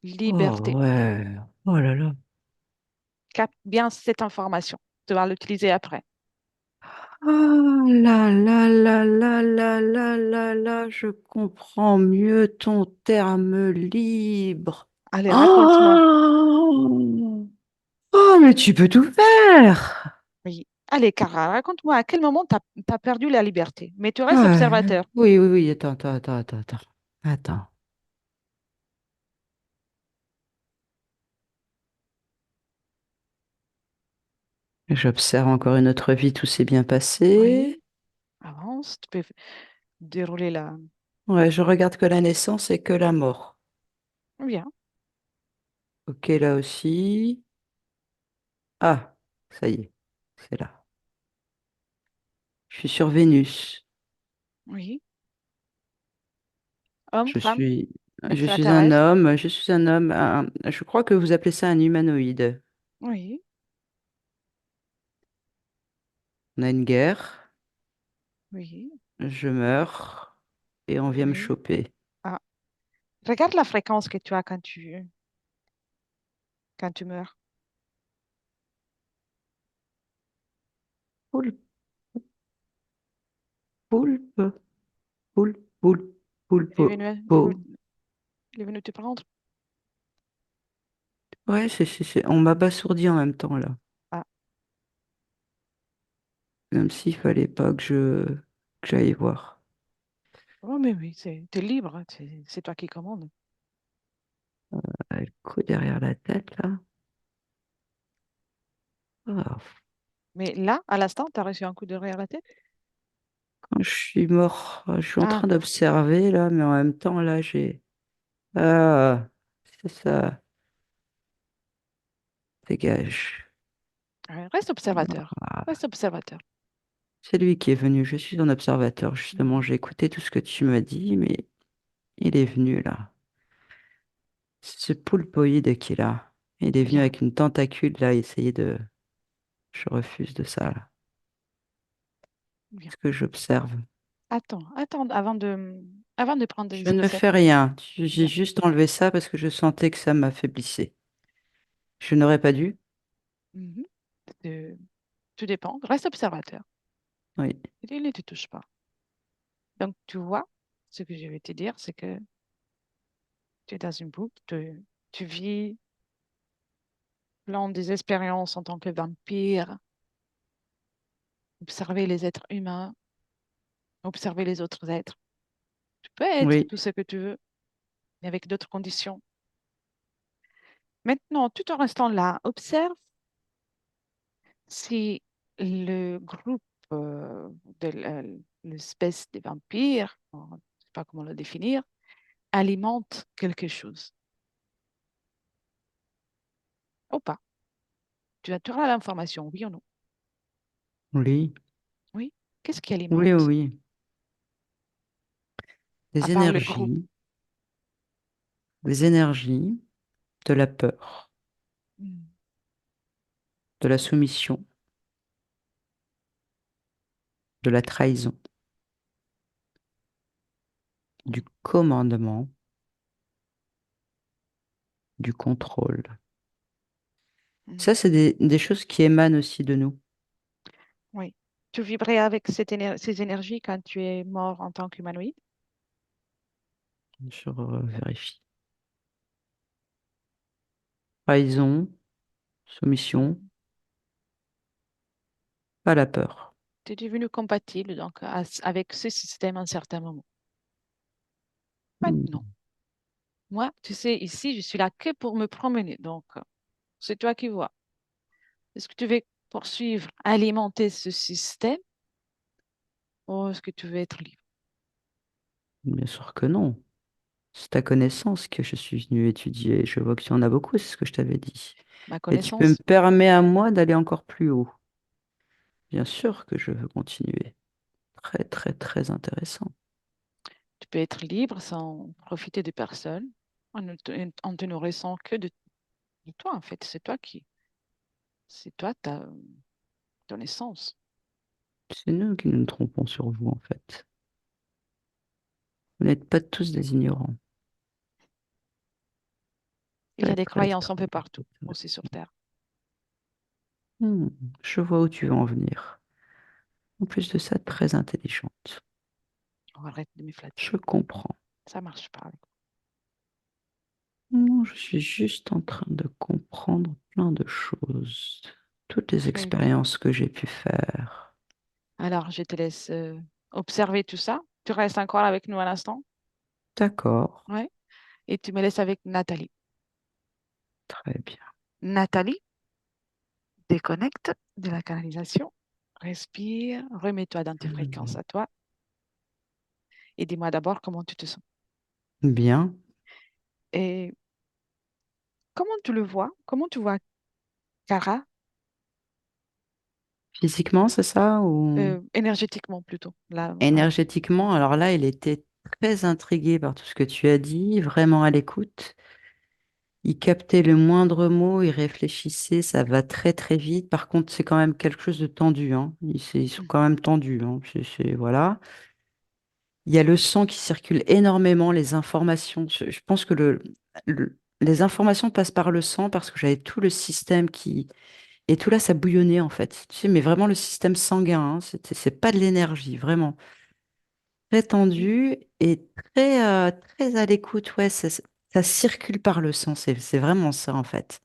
Oh Liberté. ouais. Oh là là. Capte bien cette information. Tu vas l'utiliser après. Ah là là là là là là là là, je comprends mieux ton terme libre. Allez, raconte-moi. Oh, oh, mais tu peux tout faire. Oui. Allez, Cara, raconte-moi à quel moment tu as perdu la liberté. Mais tu restes Ouais. observateur. Oui, oui, oui, attends, attends, attends, attends, attends. Attends. J'observe encore une autre vie, tout s'est bien Oui. passé. Avance. Tu peux dérouler la. Ouais, je regarde que la naissance et que la mort. Bien. Ok, là aussi. Ah, ça y est, c'est là. Je suis sur Vénus. Oui. Homme, Je femme, suis, je suis un extraterrestre. homme. Je suis un homme. Je crois que vous appelez ça un humanoïde. Oui. On a une guerre. Oui. Je meurs et on vient me Oui. choper. Ah. Regarde la fréquence que tu as quand tu meurs. Poulpe, poulpe, poulpe, poulpe. Il est Poulpe. venu, Po. il est venu te prendre? Ouais, on m'a abasourdi en même temps, là. Ah, Comme s'il fallait pas que j'aille voir. oh, mais oui, t'es libre, hein, c'est toi qui commandes. Le coup derrière la tête, là. Ah, Mais là, à l'instant, tu as reçu un coup de derrière la tête? quand je suis mort, je suis en Ah, train d'observer, là, mais en même temps, là, j'ai... Ah, c'est ça. Dégage. ouais, reste observateur. Ah, Reste observateur. c'est lui qui est venu. Je suis un observateur, Mm, justement. J'ai écouté tout ce que tu m'as dit, mais il est venu, là. C'est ce poulpoïde qui est là. Il est venu bien, avec une tentacule, là, essayer de... Je refuse de ça, là. bien. Ce que j'observe. Attends, attends, avant de prendre Je des ne fais initiatives. rien. J'ai Bien. juste enlevé ça parce que je sentais que ça m'affaiblissait. Je n'aurais pas dû. Mhm. Tout dépend. Reste observateur. Oui. Il ne te touche pas. Donc, tu vois, ce que je vais te dire, c'est que tu es dans une boucle, tu vis plein des expériences en tant que vampire, observer les êtres humains, observer les autres êtres. Tu peux être Oui. tout ce que tu veux, mais avec d'autres conditions. Maintenant, tout en restant là, observe si le groupe de l'espèce des vampires, je ne sais pas comment le définir, alimente quelque chose ou pas. Tu auras l'information, oui ou non? Oui. Oui. Qu'est-ce qui Oui, alimente, oui. à Des part le groupe? énergies. Des énergies. De la peur. Hmm. De la soumission. De la trahison. Du commandement. Du contrôle. Hmm. Ça, c'est des choses qui émanent aussi de nous. Oui. Tu vibrais avec ces énergies quand tu es mort en tant qu'humanoïde? Je vérifie. Trahison. Soumission. Hmm. Pas la peur. Tu es devenu compatible donc avec ce système à un certain moment. Maintenant, Hmm. moi, tu sais, ici, je suis là que pour me promener. Donc, c'est toi qui vois. Est-ce que tu veux poursuivre, alimenter ce système ou est-ce que tu veux être libre? Bien sûr que non. C'est ta connaissance que je suis venu étudier. Je vois qu'il y en a beaucoup, c'est ce que je t'avais dit. Ma Et tu peux me connaissance, permettre à moi d'aller encore plus haut. Bien sûr que je veux continuer. Très, très, très intéressant. tu peux être libre sans profiter de personne, en te nourrissant que de toi, en fait. C'est toi, ton essence. C'est nous qui nous trompons sur vous, en fait. Vous n'êtes pas tous des ignorants. Il y Très, a des très, croyances un très peu partout, intéressant. aussi sur Terre. Hmm, je vois où tu veux en venir. En plus de ça, très intelligente. On arrête de me flatter. Je comprends. Ça marche pas avec Non, je suis juste en train de comprendre plein de choses. Toutes moi. les Très bien. expériences que j'ai pu faire. Alors, je te laisse observer tout ça. Tu restes encore avec nous à l'instant. D'accord, Ouais. Et tu me laisses avec Nathalie. très bien. Nathalie, déconnecte de la canalisation. Respire, remets-toi dans tes fréquences à toi et dis-moi d'abord comment tu te sens. Bien. Et comment tu le vois? Comment tu vois Cara, Physiquement, c'est ça ou énergétiquement plutôt, là, énergétiquement? Alors là, il était très intrigué par tout ce que tu as dit, vraiment à l'écoute. Il captait le moindre mot, il réfléchissait, ça va très très vite. Par contre, c'est quand même quelque chose de tendu, hein. Ils sont quand même tendus, hein. Voilà. Il y a le sang qui circule énormément, les informations. Je pense que les informations passent par le sang parce que j'avais tout le système qui... Et tout là, ça bouillonnait en fait. Tu sais, mais vraiment le système sanguin, hein. C'est pas de l'énergie, vraiment. très Oui, tendu et très à l'écoute. Ouais, ça circule par le sang. C'est vraiment ça, en fait.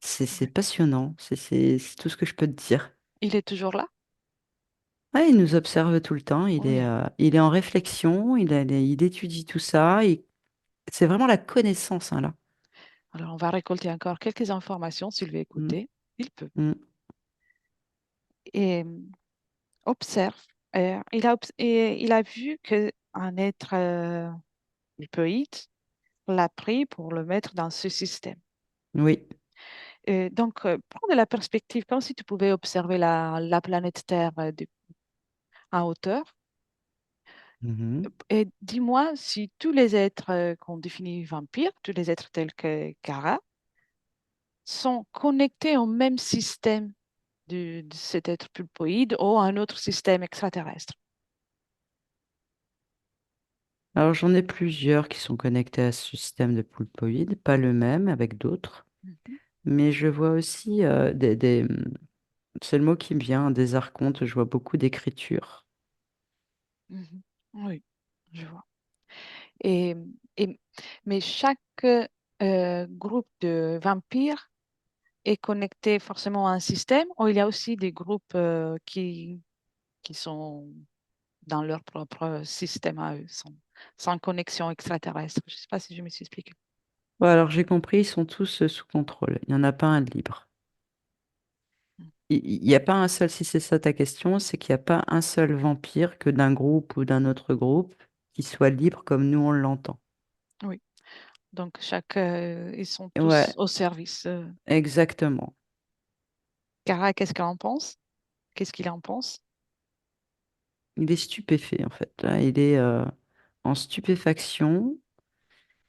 C'est ouais. passionnant. C'est tout ce que je peux te dire. Il est toujours là? Ouais, il nous observe tout le temps. Oui. Il est en réflexion. Il étudie tout ça. C'est vraiment la connaissance, hein, là. Alors, on va récolter encore quelques informations s'il veut Mm, écouter. Il peut. mm. Et observe. Et il a vu qu'un être hypoïde l'a pris pour le mettre dans ce système. Oui. Donc, prends de la perspective comme si tu pouvais observer la planète Terre en hauteur. Mhm. Et dis-moi si tous les êtres qu'on définit vampires, tous les êtres tels que Kara, sont connectés au même système de cet être pulpoïde ou à un autre système extraterrestre. Alors, j'en ai plusieurs qui sont connectés à ce système de poulpoïdes, pas le même, avec d'autres. Mhm, Mais je vois aussi c'est le mot qui me vient, des archontes. Je vois beaucoup d'écriture. mhm. Oui, je vois. Et, et- mais chaque groupe de vampires est connecté forcément à un système, ou il y a aussi des groupes qui sont dans leur propre système à eux, sans connexion extraterrestre. Je ne sais pas si je me suis expliquée. Ouais, alors j'ai compris, ils sont tous sous contrôle. Il n'y en a pas un de libre. Il n'y a pas un seul, si c'est ça ta question, c'est qu'il n'y a pas un seul vampire que d'un groupe ou d'un autre groupe qui soit libre comme nous on l'entend. Oui, donc ils sont tous Ouais, au service. exactement. Cara, qu'est-ce qu'elle en pense? Qu'est-ce qu'il en pense? Il est stupéfait en fait. Là, il est en stupéfaction,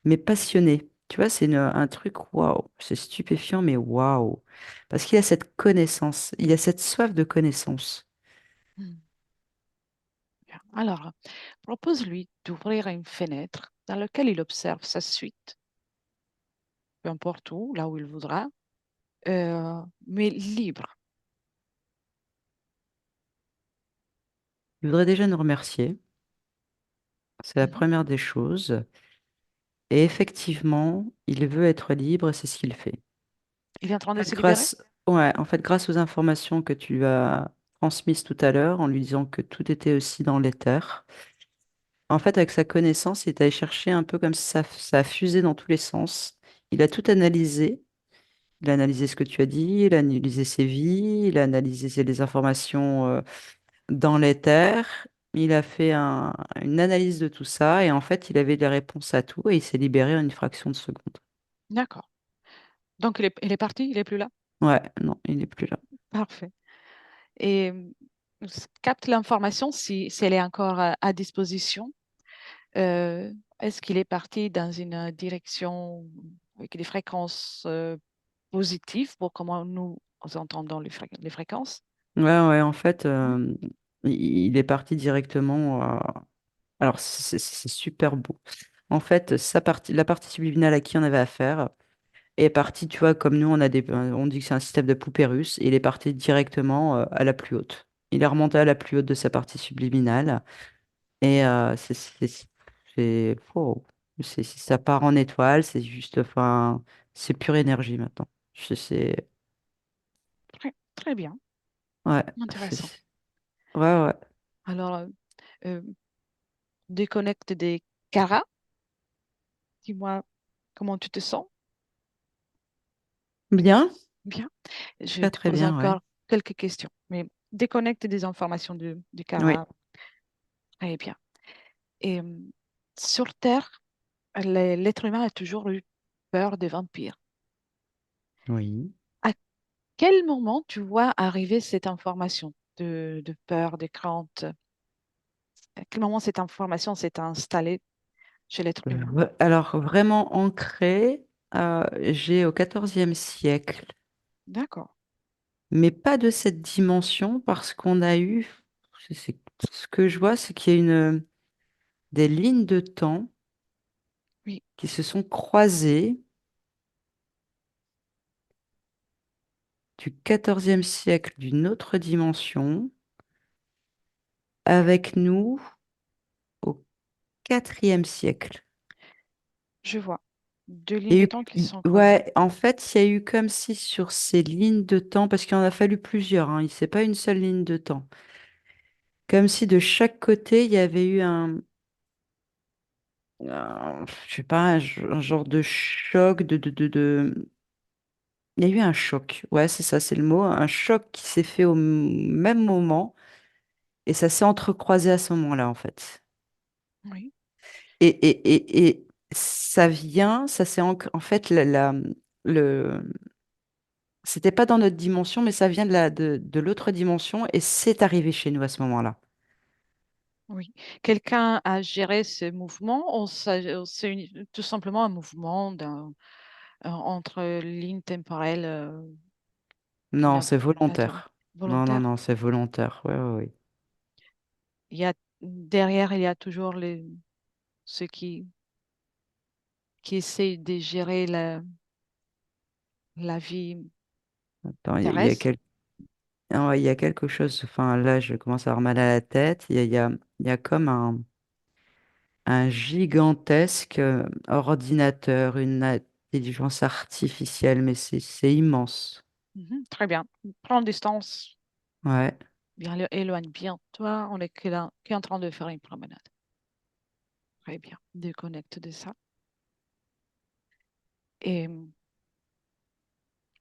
mais passionné. Tu vois, c'est un truc waouh. C'est stupéfiant, mais waouh. Parce qu'il a cette connaissance, il a cette soif de connaissance. Hmm, bien. Alors, propose-lui d'ouvrir une fenêtre dans laquelle il observe sa suite, peu importe où, là où il voudra, mais libre. Je voudrais déjà nous remercier. C'est la Mhm. première des choses. Et effectivement, il veut être libre et c'est ce qu'il fait. Il est en train En de fait, se libérer? ouais, en fait, grâce aux informations que tu as transmises tout à l'heure, en lui disant que tout était aussi dans l'éther, en fait, avec sa connaissance, il est allé chercher un peu comme si ça a fusé dans tous les sens. Il a tout analysé. Il a analysé ce que tu as dit, il a analysé ses vies, il a analysé les informations dans l'éther. Il a fait une analyse de tout ça et en fait, il avait les réponses à tout et il s'est libéré en une fraction de seconde. D'accord. Donc, il est parti, il est plus là? Ouais, non, il n'est plus là. Parfait. Et capte l'information si elle est encore à disposition. Euh, Est-ce qu'il est parti dans une direction avec des fréquences positives pour comment nous entendons les fréquences? Ouais, ouais, en fait, il est parti directement. Alors, c'est super beau. En fait, la partie subliminale à qui on avait affaire est partie, tu vois, comme nous, on dit que c'est un système de poupée russe, et il est parti directement à la plus haute. Il est remonté à la plus haute de sa partie subliminale, et oh, ça part en étoile, c'est juste, enfin, c'est pure énergie maintenant. C'est, Très, très bien, ouais, intéressant. ouais, ouais. Alors, euh, déconnecte des caras. Dis-moi comment tu te sens. Bien, Bien. Je très te très pose bien, ouais. encore quelques questions, mais déconnecte des informations du Oui, cara. Très bien. Et sur Terre, l'être humain a toujours eu peur des vampires. oui. À quel moment tu vois arriver cette information de peur, de crainte? À quel moment cette information s'est installée chez l'être humain? Alors, vraiment ancré, j'ai au XIVe siècle, D'accord. mais pas de cette dimension parce qu'on a eu, ce que je vois, c'est qu'il y a des lignes de temps Oui, qui se sont croisées du XIVe siècle d'une autre dimension avec nous. quatrième siècle. Je vois. Deux lignes Il y a de eu, temps qui sont creusées. ouais, en fait, il y a eu comme si sur ces lignes de temps, parce qu'il en a fallu plusieurs, hein, c'est pas une seule ligne de temps, comme si de chaque côté, il y avait eu je sais pas, un genre de choc, il y a eu un choc, ouais, c'est ça, c'est le mot, un choc qui s'est fait au même moment, et ça s'est entrecroisé à ce moment-là, en fait. Oui, Et ça vient, ça c'est en fait le, c'était pas dans notre dimension, mais ça vient de l'autre dimension et c'est arrivé chez nous à ce moment-là. oui. Quelqu'un a géré ce mouvement ou c'est tout simplement un mouvement entre lignes temporelles Non, c'est aléatoires, volontaire. Non, non, volontaires? non, c'est volontaire. Ouais, ouais, ouais. Il y a, derrière, il y a toujours ceux qui essayent de gérer la vie Attends, terrestre. ah ouais, il y a quelque chose. Enfin, là, je commence à avoir mal à la tête. Il y a comme un gigantesque ordinateur, une intelligence artificielle, mais c'est immense. Mhm, très bien. Prends distance, Ouais. bien éloigne bien toi. On est que en train de faire une promenade. Très bien. Déconnecte de ça et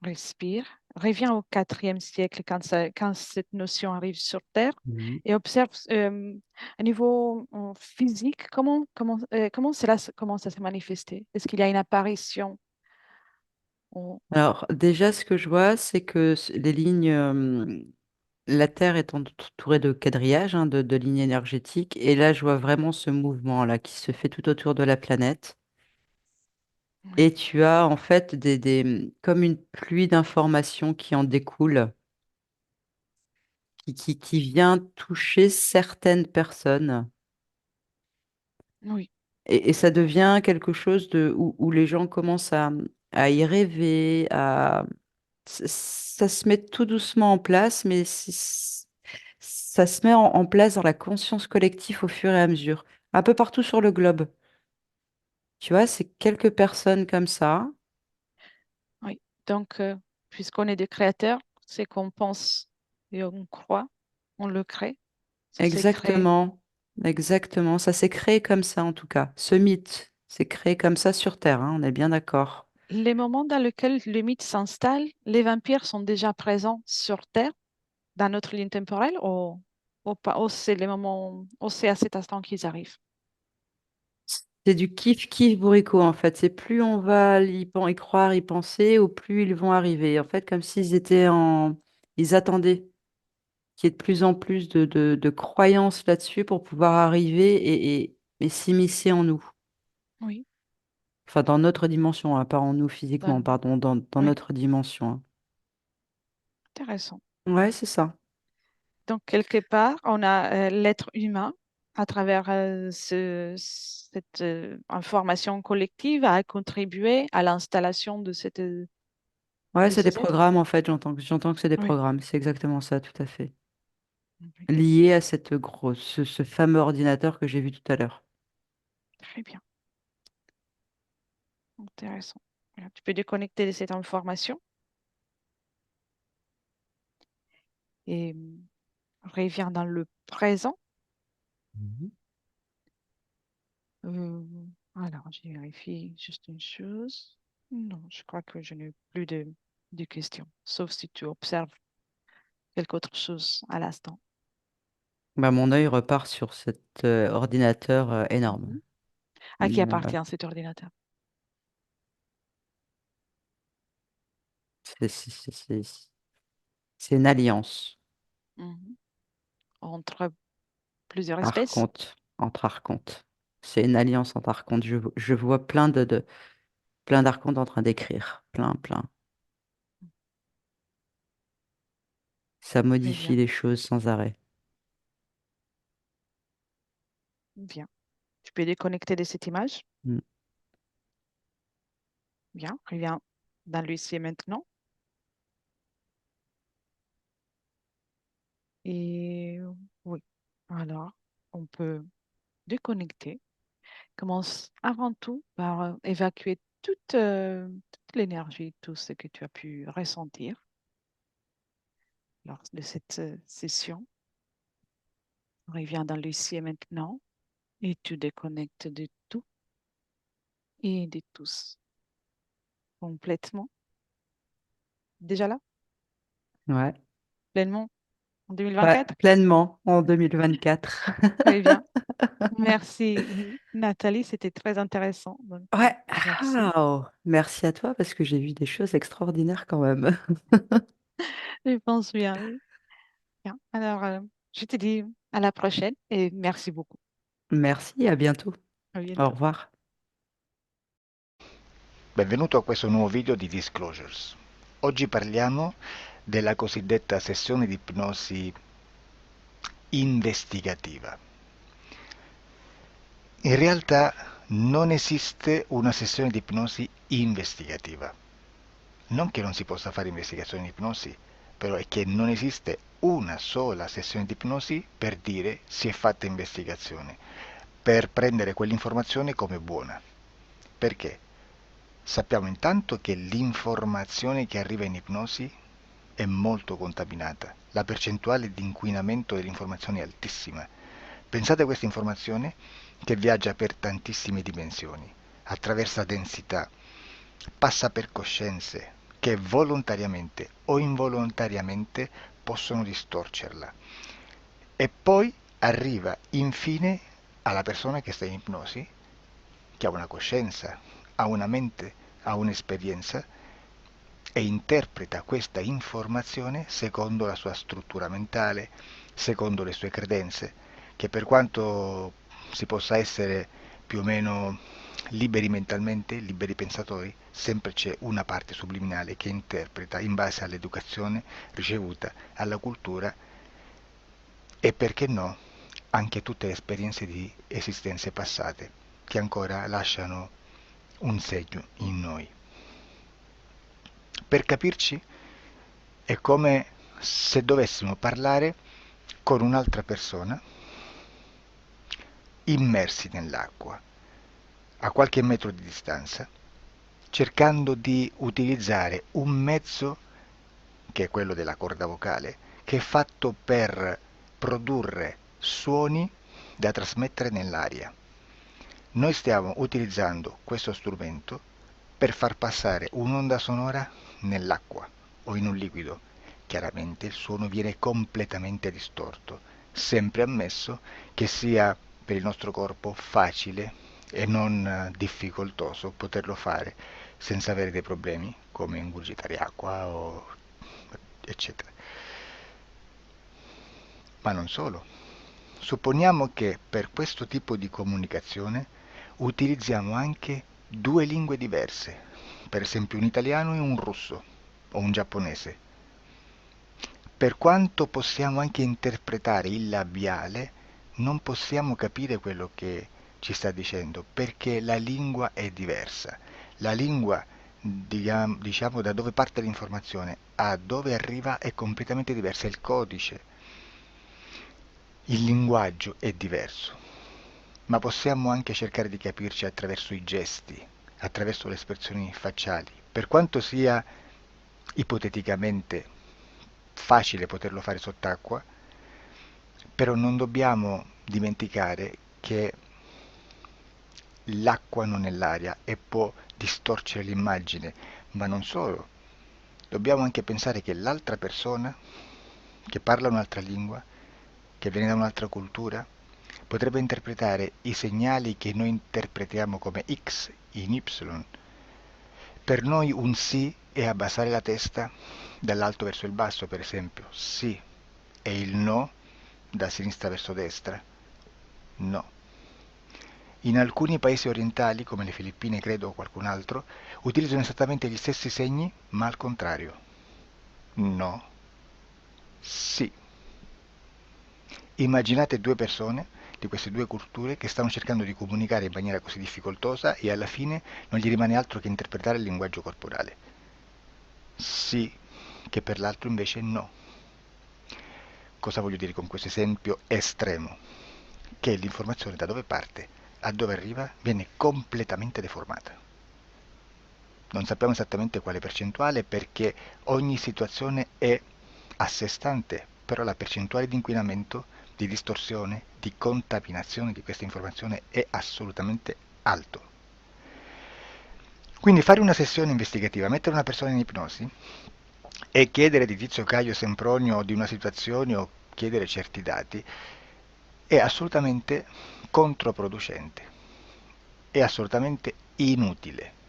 respire. Reviens au quatrième siècle quand cette notion arrive sur Terre Mhm. et observe à niveau physique comment cela commence à se manifester. Est-ce qu'il y a une apparition? Alors, déjà, ce que je vois, c'est que les lignes, la Terre est entourée de quadrillages, hein, de lignes énergétiques. Et là, je vois vraiment ce mouvement-là qui se fait tout autour de la planète. Oui, Et tu as en fait comme une pluie d'informations qui en découle, qui vient toucher certaines personnes. oui, Et ça devient quelque chose où les gens commencent à y rêver, ça se met tout doucement en place, mais ça se met en place dans la conscience collective au fur et à mesure, un peu partout sur le globe. Tu vois, c'est quelques personnes comme ça. oui. Donc, puisqu'on est des créateurs, c'est qu'on pense et on croit, on le crée. Ça s'est créé. Exactement, exactement. Ça s'est créé comme ça en tout cas. Ce mythe s'est créé comme ça sur Terre, hein, on est bien d'accord. Les moments dans lesquels le mythe s'installe, les vampires sont déjà présents sur Terre, dans notre ligne temporelle, ou pas, ou c'est les moments, ou c'est à cet instant qu'ils arrivent. C'est du kiff-kiff bourricot en fait. C'est plus on va y croire, y penser, au plus ils vont arriver. En fait, comme s'ils étaient en... Ils attendaient qu'il y ait de plus en plus de croyances là-dessus pour pouvoir arriver et s'immiscer en nous. Oui, Enfin, dans notre dimension, hein, pas en nous physiquement, dans- pardon, dans oui, notre dimension. Hein. intéressant. Ouais, c'est ça. Donc, quelque part, on a l'être humain à travers cette information collective a contribué à l'installation Ouais, de c'est des ces êtres. programmes en fait. J'entends que c'est des Oui, programmes. C'est exactement ça, tout à fait. oui, Lié à ce fameux ordinateur que j'ai vu tout à l'heure. très bien, intéressant. Voilà, tu peux déconnecter de cette information et reviens dans le présent. Mhm. Euh, alors, je vérifie juste une chose. Non, je crois que je n'ai plus de questions, sauf si tu observes quelque autre chose à l'instant. Bah, mon œil repart sur cet ordinateur énorme. Mhm. À qui Ouais. appartient cet ordinateur? C'est c'est- c'est- c'est- c'est une alliance, Mhm. Entre plusieurs espèces? archonte, entre archontes. C'est une alliance entre archontes. Je vois plein d'archontes en train d'écrire. Plein, plein. Ça Très modifie bien, les choses sans arrêt. bien. Tu peux déconnecter de cette image. Mm. Bien, reviens dans l'huissier maintenant. Et oui, alors, on peut déconnecter. Commence avant tout par évacuer toute l'énergie, tout ce que tu as pu ressentir lors de cette session. Reviens dans l'ici et maintenant et tu déconnectes de tout et de tous complètement. Déjà là, Ouais, pleinement, en ouais, 2024? pleinement en 2024. Très bien. Merci Nathalie, c'était très intéressant. Donc, Ouais, merci. ah, merci à toi parce que j'ai vu des choses extraordinaires quand même. Je pense bien, oui. Bien. Alors, je te dis à la prochaine et merci beaucoup. Merci, à bientôt. À Au bientôt. revoir. Benvenuto a questo nuovo video di Disclosures. Oggi parliamo della cosiddetta sessione di ipnosi investigativa. In realtà non esiste una sessione di ipnosi investigativa. Non che non si possa fare investigazione di ipnosi, però è che non esiste una sola sessione di ipnosi per dire si è fatta investigazione, per prendere quell'informazione come buona. Perché? Sappiamo intanto che l'informazione che arriva in ipnosi è molto contaminata. La percentuale di inquinamento dell'informazione è altissima. Pensate a questa informazione che viaggia per tantissime dimensioni, attraversa densità, passa per coscienze che volontariamente o involontariamente possono distorcerla. E poi arriva infine alla persona che sta in ipnosi, che ha una coscienza, ha una mente, ha un'esperienza e interpreta questa informazione secondo la sua struttura mentale, secondo le sue credenze, che per quanto si possa essere più o meno liberi mentalmente, liberi pensatori, sempre c'è una parte subliminale che interpreta in base all'educazione ricevuta, alla cultura e perché no, anche tutte le esperienze di esistenze passate che ancora lasciano un segno in noi. Per capirci, è come se dovessimo parlare con un'altra persona immersi nell'acqua, a qualche metro di distanza, cercando di utilizzare un mezzo, che è quello della corda vocale, che è fatto per produrre suoni da trasmettere nell'aria. Noi stiamo utilizzando questo strumento per far passare un'onda sonora nell'acqua o in un liquido. Chiaramente il suono viene completamente distorto, sempre ammesso che sia per il nostro corpo facile e non difficoltoso poterlo fare senza avere dei problemi come ingurgitare acqua o eccetera. Ma non solo. Supponiamo che per questo tipo di comunicazione utilizziamo anche due lingue diverse, per esempio un italiano e un russo o un giapponese. Per quanto possiamo anche interpretare il labiale, non possiamo capire quello che ci sta dicendo perché la lingua è diversa. La lingua, diciamo, da dove parte l'informazione a dove arriva è completamente diversa, il codice, il linguaggio è diverso, ma possiamo anche cercare di capirci attraverso i gesti, attraverso le espressioni facciali. Per quanto sia ipoteticamente facile poterlo fare sott'acqua, però non dobbiamo dimenticare che l'acqua non è l'aria e può distorcere l'immagine, ma non solo. Dobbiamo anche pensare che l'altra persona, che parla un'altra lingua, che viene da un'altra cultura, potrebbe interpretare i segnali che noi interpretiamo come X in Y. Per noi un sì è abbassare la testa dall'alto verso il basso, per esempio, sì, e il no da sinistra verso destra, no. In alcuni paesi orientali, come le Filippine credo o qualcun altro, utilizzano esattamente gli stessi segni, ma al contrario. No, sì. Immaginate due persone di queste due culture che stanno cercando di comunicare in maniera così difficoltosa e alla fine non gli rimane altro che interpretare il linguaggio corporale. Sì, che per l'altro invece no. Cosa voglio dire con questo esempio estremo? Che l'informazione da dove parte? a dove arriva viene completamente deformata. Non sappiamo esattamente quale percentuale perché ogni situazione è a sé stante, però la percentuale di inquinamento, di distorsione, di contaminazione di questa informazione è assolutamente alto. Quindi fare una sessione investigativa, mettere una persona in ipnosi e chiedere di Tizio Caio Sempronio di una situazione o chiedere certi dati è assolutamente controproducente, è assolutamente inutile.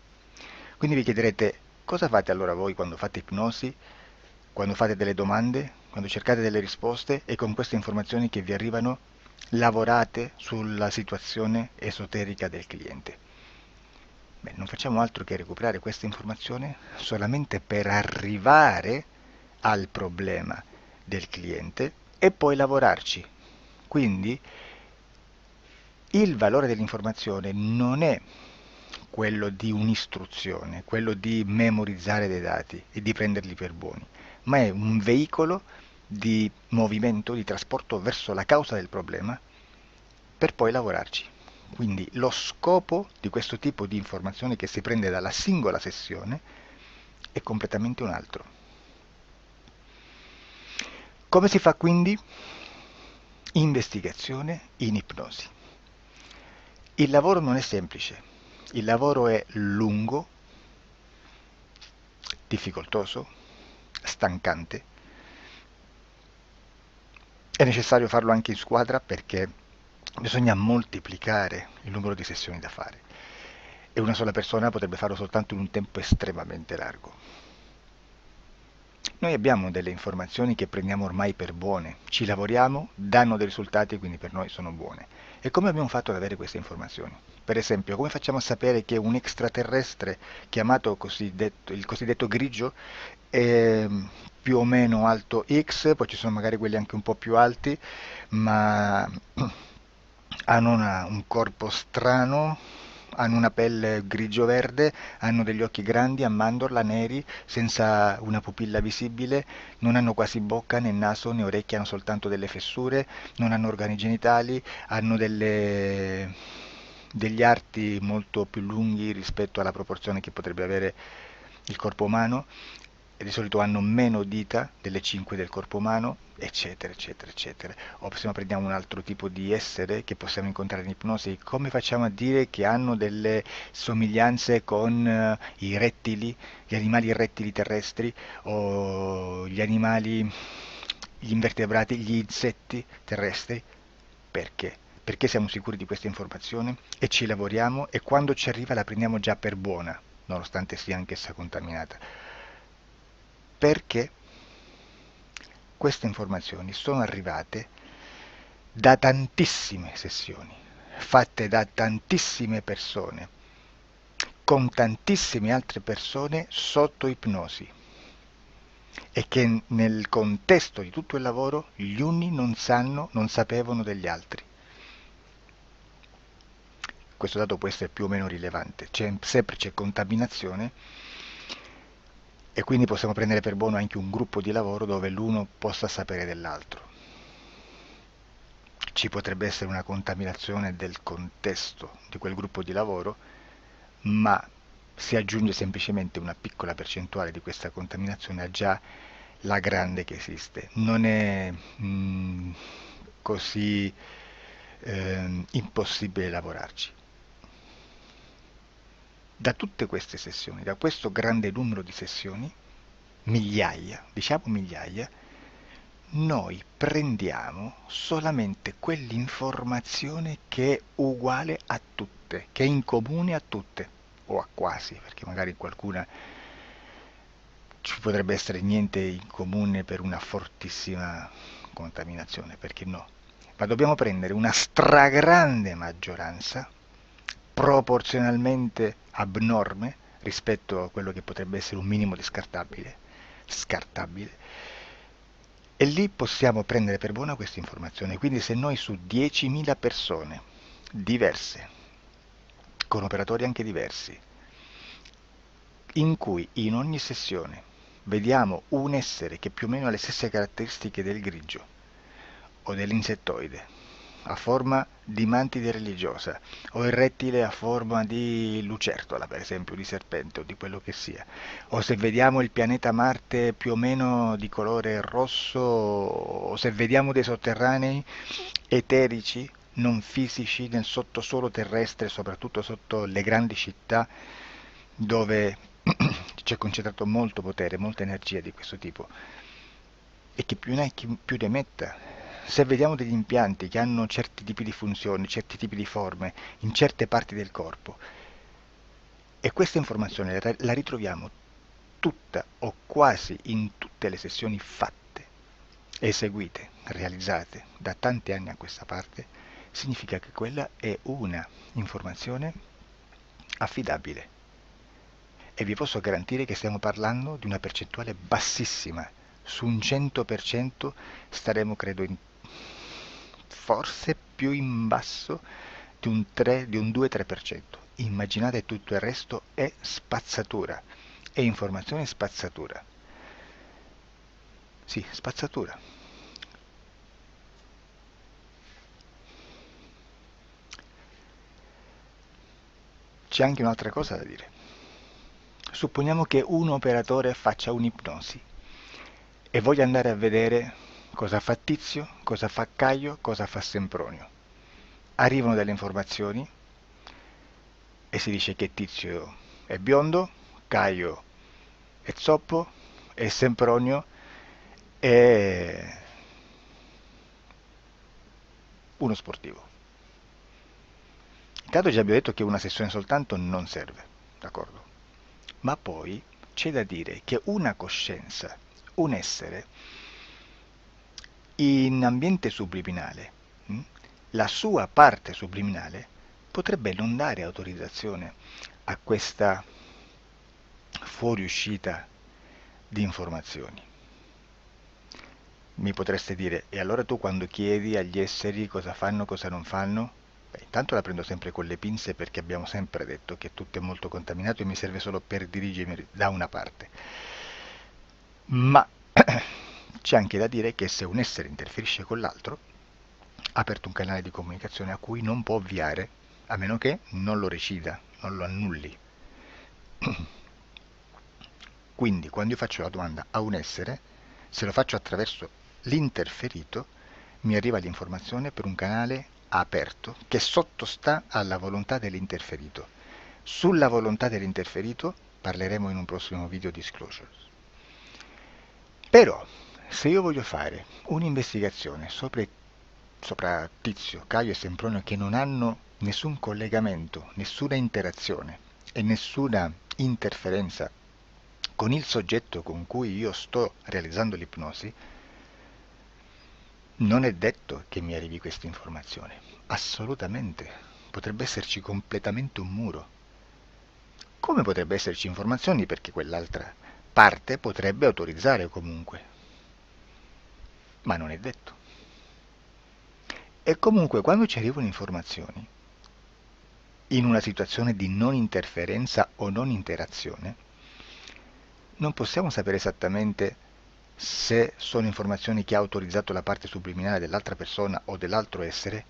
Quindi vi chiederete cosa fate allora voi quando fate ipnosi, quando fate delle domande, quando cercate delle risposte e con queste informazioni che vi arrivano lavorate sulla situazione esoterica del cliente. Beh, non facciamo altro che recuperare questa informazione solamente per arrivare al problema del cliente e poi lavorarci. Quindi il valore dell'informazione non è quello di un'istruzione, quello di memorizzare dei dati e di prenderli per buoni, ma è un veicolo di movimento, di trasporto verso la causa del problema per poi lavorarci. Quindi lo scopo di questo tipo di informazione che si prende dalla singola sessione è completamente un altro. Come si fa quindi? Investigazione in ipnosi. Il lavoro non è semplice, il lavoro è lungo, difficoltoso, stancante. È necessario farlo anche in squadra perché bisogna moltiplicare il numero di sessioni da fare e una sola persona potrebbe farlo soltanto in un tempo estremamente largo. Noi abbiamo delle informazioni che prendiamo ormai per buone, ci lavoriamo, danno dei risultati e quindi per noi sono buone. E come abbiamo fatto ad avere queste informazioni? Per esempio, come facciamo a sapere che un extraterrestre chiamato il cosiddetto grigio è più o meno alto X, poi ci sono magari quelli anche un po' più alti, ma hanno un corpo strano, hanno una pelle grigio-verde, hanno degli occhi grandi a mandorla, neri, senza una pupilla visibile, non hanno quasi bocca, né naso, né orecchie, hanno soltanto delle fessure, non hanno organi genitali, hanno degli arti molto più lunghi rispetto alla proporzione che potrebbe avere il corpo umano, e di solito hanno meno dita delle 5 del corpo umano, eccetera, eccetera, eccetera. O se no prendiamo un altro tipo di essere che possiamo incontrare in ipnosi, come facciamo a dire che hanno delle somiglianze con i rettili, gli animali rettili terrestri o gli animali, gli invertebrati, gli insetti terrestri? Perché? Perché siamo sicuri di questa informazione e ci lavoriamo e quando ci arriva la prendiamo già per buona, nonostante sia anch'essa contaminata. Perché queste informazioni sono arrivate da tantissime sessioni, fatte da tantissime persone, con tantissime altre persone sotto ipnosi e che nel contesto di tutto il lavoro gli uni non sanno, non sapevano degli altri. Questo dato può essere più o meno rilevante, sempre c'è contaminazione e quindi possiamo prendere per buono anche un gruppo di lavoro dove l'uno possa sapere dell'altro. Ci potrebbe essere una contaminazione del contesto di quel gruppo di lavoro, ma si aggiunge semplicemente una piccola percentuale di questa contaminazione a già la grande che esiste. Non è così impossibile lavorarci. Da tutte queste sessioni, da questo grande numero di sessioni, migliaia, diciamo migliaia, noi prendiamo solamente quell'informazione che è uguale a tutte, che è in comune a tutte, o a quasi, perché magari qualcuna ci potrebbe essere niente in comune per una fortissima contaminazione, perché no? Ma dobbiamo prendere una stragrande maggioranza, proporzionalmente abnorme rispetto a quello che potrebbe essere un minimo di scartabile, e lì possiamo prendere per buona questa informazione. Quindi se noi su 10.000 persone diverse, con operatori anche diversi, in cui in ogni sessione vediamo un essere che più o meno ha le stesse caratteristiche del grigio o dell'insettoide a forma di mantide religiosa, o il rettile a forma di lucertola, per esempio, di serpente o di quello che sia, o se vediamo il pianeta Marte più o meno di colore rosso, o se vediamo dei sotterranei eterici, non fisici, nel sottosuolo terrestre, soprattutto sotto le grandi città, dove c'è concentrato molto potere, molta energia di questo tipo, e chi più ne ha chi più ne metta. Se vediamo degli impianti che hanno certi tipi di funzioni, certi tipi di forme in certe parti del corpo, e questa informazione la ritroviamo tutta o quasi in tutte le sessioni fatte, eseguite, realizzate da tanti anni a questa parte, significa che quella è una informazione affidabile. E vi posso garantire che stiamo parlando di una percentuale bassissima. Su un 100% staremo, credo, forse più in basso di un 3, di un 2-3%. Immaginate, tutto il resto è spazzatura, è informazione spazzatura. Sì, spazzatura. C'è anche un'altra cosa da dire. Supponiamo che un operatore faccia un'ipnosi e voglia andare a vedere cosa fa Tizio, cosa fa Caio, cosa fa Sempronio. Arrivano delle informazioni e si dice che Tizio è biondo, Caio è zoppo e Sempronio è uno sportivo. Intanto già abbiamo detto che una sessione soltanto non serve, d'accordo? Ma poi c'è da dire che una coscienza, un essere, in ambiente subliminale, la sua parte subliminale potrebbe non dare autorizzazione a questa fuoriuscita di informazioni. Mi potreste dire, e allora tu quando chiedi agli esseri cosa fanno, cosa non fanno? Beh, intanto la prendo sempre con le pinze perché abbiamo sempre detto che tutto è molto contaminato e mi serve solo per dirigermi da una parte. Ma c'è anche da dire che se un essere interferisce con l'altro, ha aperto un canale di comunicazione a cui non può ovviare, a meno che non lo recida, non lo annulli. Quindi quando io faccio la domanda a un essere, se lo faccio attraverso l'interferito, mi arriva l'informazione per un canale aperto che sottostà alla volontà dell'interferito. Sulla volontà dell'interferito parleremo in un prossimo video disclosures. Però, se io voglio fare un'investigazione sopra Tizio, Caio e Sempronio che non hanno nessun collegamento, nessuna interazione e nessuna interferenza con il soggetto con cui io sto realizzando l'ipnosi, non è detto che mi arrivi questa informazione. Assolutamente. Potrebbe esserci completamente un muro. Come potrebbe esserci informazioni perché quell'altra parte potrebbe autorizzare comunque. Ma non è detto. E comunque quando ci arrivano informazioni, in una situazione di non interferenza o non interazione, non possiamo sapere esattamente se sono informazioni che ha autorizzato la parte subliminale dell'altra persona o dell'altro essere,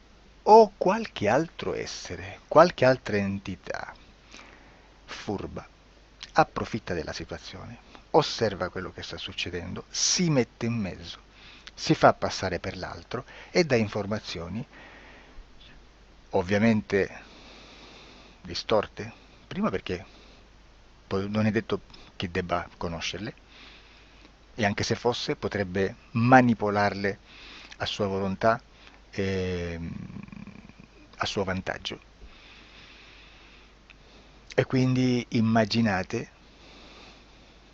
o qualche altro essere, qualche altra entità furba, approfitta della situazione, osserva quello che sta succedendo, si mette in mezzo, si fa passare per l'altro e dà informazioni, ovviamente distorte, prima perché non è detto che debba conoscerle, e anche se fosse potrebbe manipolarle a sua volontà e a suo vantaggio. E quindi immaginate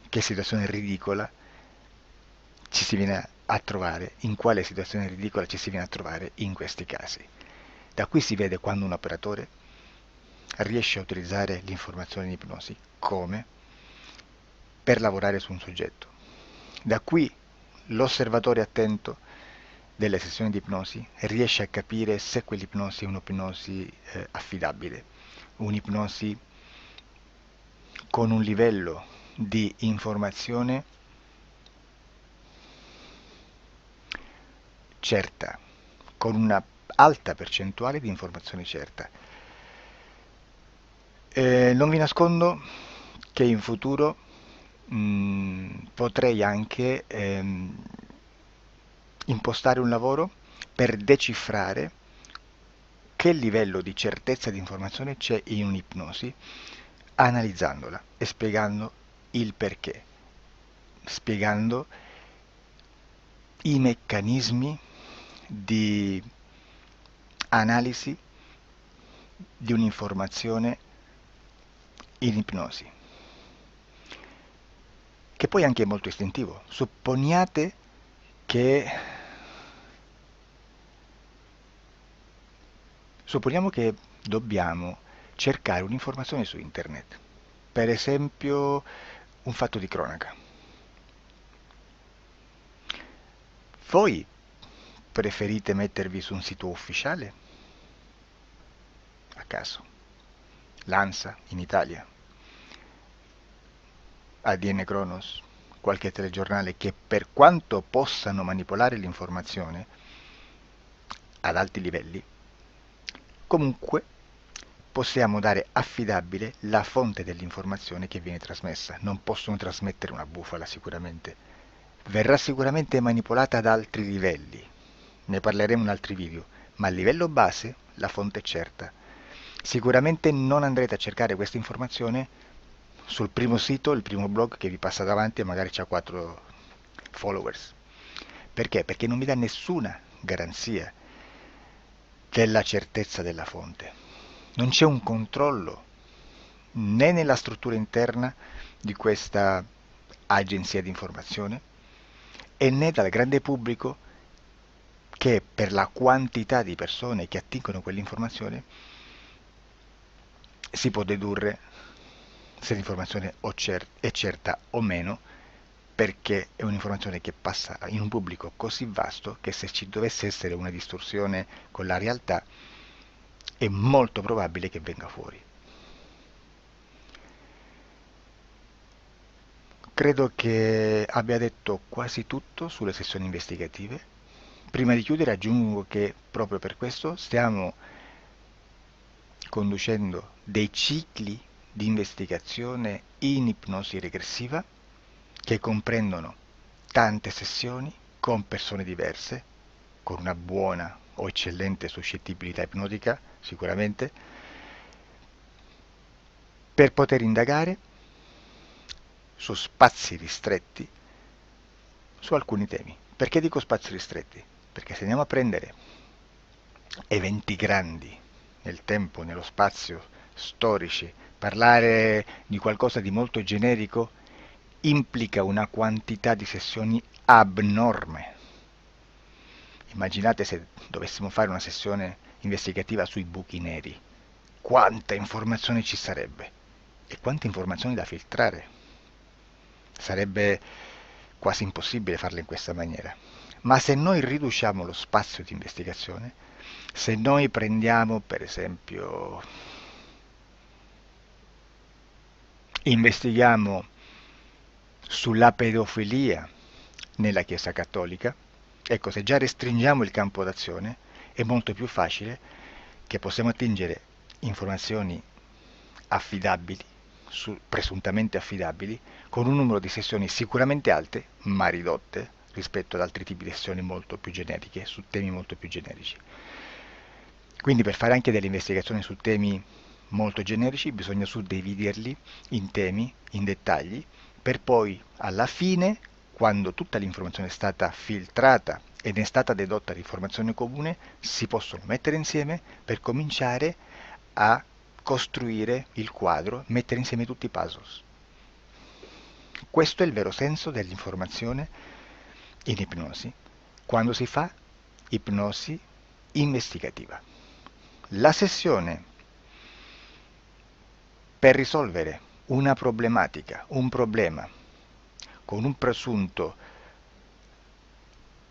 che situazione ridicola ci si viene a trovare, in quale situazione ridicola ci si viene a trovare in questi casi. Da qui si vede quando un operatore riesce a utilizzare l'informazione in ipnosi come per lavorare su un soggetto. Da qui l'osservatore attento delle sessioni di ipnosi riesce a capire se quell'ipnosi è un'ipnosi affidabile, un'ipnosi con un livello di informazione certa, con una alta percentuale di informazione certa. Non vi nascondo che in futuro potrei anche impostare un lavoro per decifrare che livello di certezza di informazione c'è in un'ipnosi, analizzandola e spiegando il perché, spiegando i meccanismi di analisi di un'informazione in ipnosi, che poi anche è molto istintivo. Supponiamo che dobbiamo cercare un'informazione su internet, per esempio un fatto di cronaca. Voi preferite mettervi su un sito ufficiale? A caso. L'ANSA in Italia, ADN Kronos, qualche telegiornale che per quanto possano manipolare l'informazione ad alti livelli, comunque possiamo dare affidabile la fonte dell'informazione che viene trasmessa. Non possono trasmettere una bufala sicuramente. Verrà sicuramente manipolata ad altri livelli. Ne parleremo in altri video, ma a livello base la fonte è certa. Sicuramente non andrete a cercare questa informazione sul primo sito, il primo blog che vi passa davanti e magari c'ha 4 followers. Perché? Perché non vi dà nessuna garanzia della certezza della fonte. Non c'è un controllo né nella struttura interna di questa agenzia di informazione e né dal grande pubblico, che per la quantità di persone che attingono quell'informazione si può dedurre se l'informazione è certa o meno, perché è un'informazione che passa in un pubblico così vasto che se ci dovesse essere una distorsione con la realtà è molto probabile che venga fuori. Credo che abbia detto quasi tutto sulle sessioni investigative. Prima di chiudere aggiungo che proprio per questo stiamo conducendo dei cicli di investigazione in ipnosi regressiva che comprendono tante sessioni con persone diverse, con una buona o eccellente suscettibilità ipnotica sicuramente, per poter indagare su spazi ristretti su alcuni temi. Perché dico spazi ristretti? Perché se andiamo a prendere eventi grandi nel tempo, nello spazio, storici, parlare di qualcosa di molto generico implica una quantità di sessioni abnorme. Immaginate se dovessimo fare una sessione investigativa sui buchi neri, quanta informazione ci sarebbe e quante informazioni da filtrare. Sarebbe quasi impossibile farlo in questa maniera. Ma se noi riduciamo lo spazio di investigazione, se noi prendiamo per esempio, investighiamo sulla pedofilia nella Chiesa Cattolica, ecco, se già restringiamo il campo d'azione è molto più facile che possiamo attingere informazioni affidabili, presuntamente affidabili, con un numero di sessioni sicuramente alte, ma ridotte rispetto ad altri tipi di sessioni molto più generiche, su temi molto più generici. Quindi per fare anche delle investigazioni su temi molto generici bisogna suddividerli in temi, in dettagli, per poi alla fine, quando tutta l'informazione è stata filtrata ed è stata dedotta l'informazione comune, si possono mettere insieme per cominciare a costruire il quadro, mettere insieme tutti i puzzles. Questo è il vero senso dell'informazione in ipnosi, quando si fa ipnosi investigativa. La sessione per risolvere una problematica, un problema, con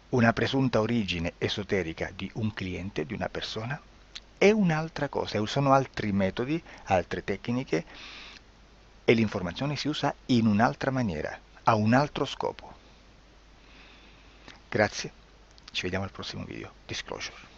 una presunta origine esoterica di un cliente, di una persona, è un'altra cosa, sono altri metodi, altre tecniche e l'informazione si usa in un'altra maniera, ha un altro scopo. Grazie, ci vediamo al prossimo video. Disclosure.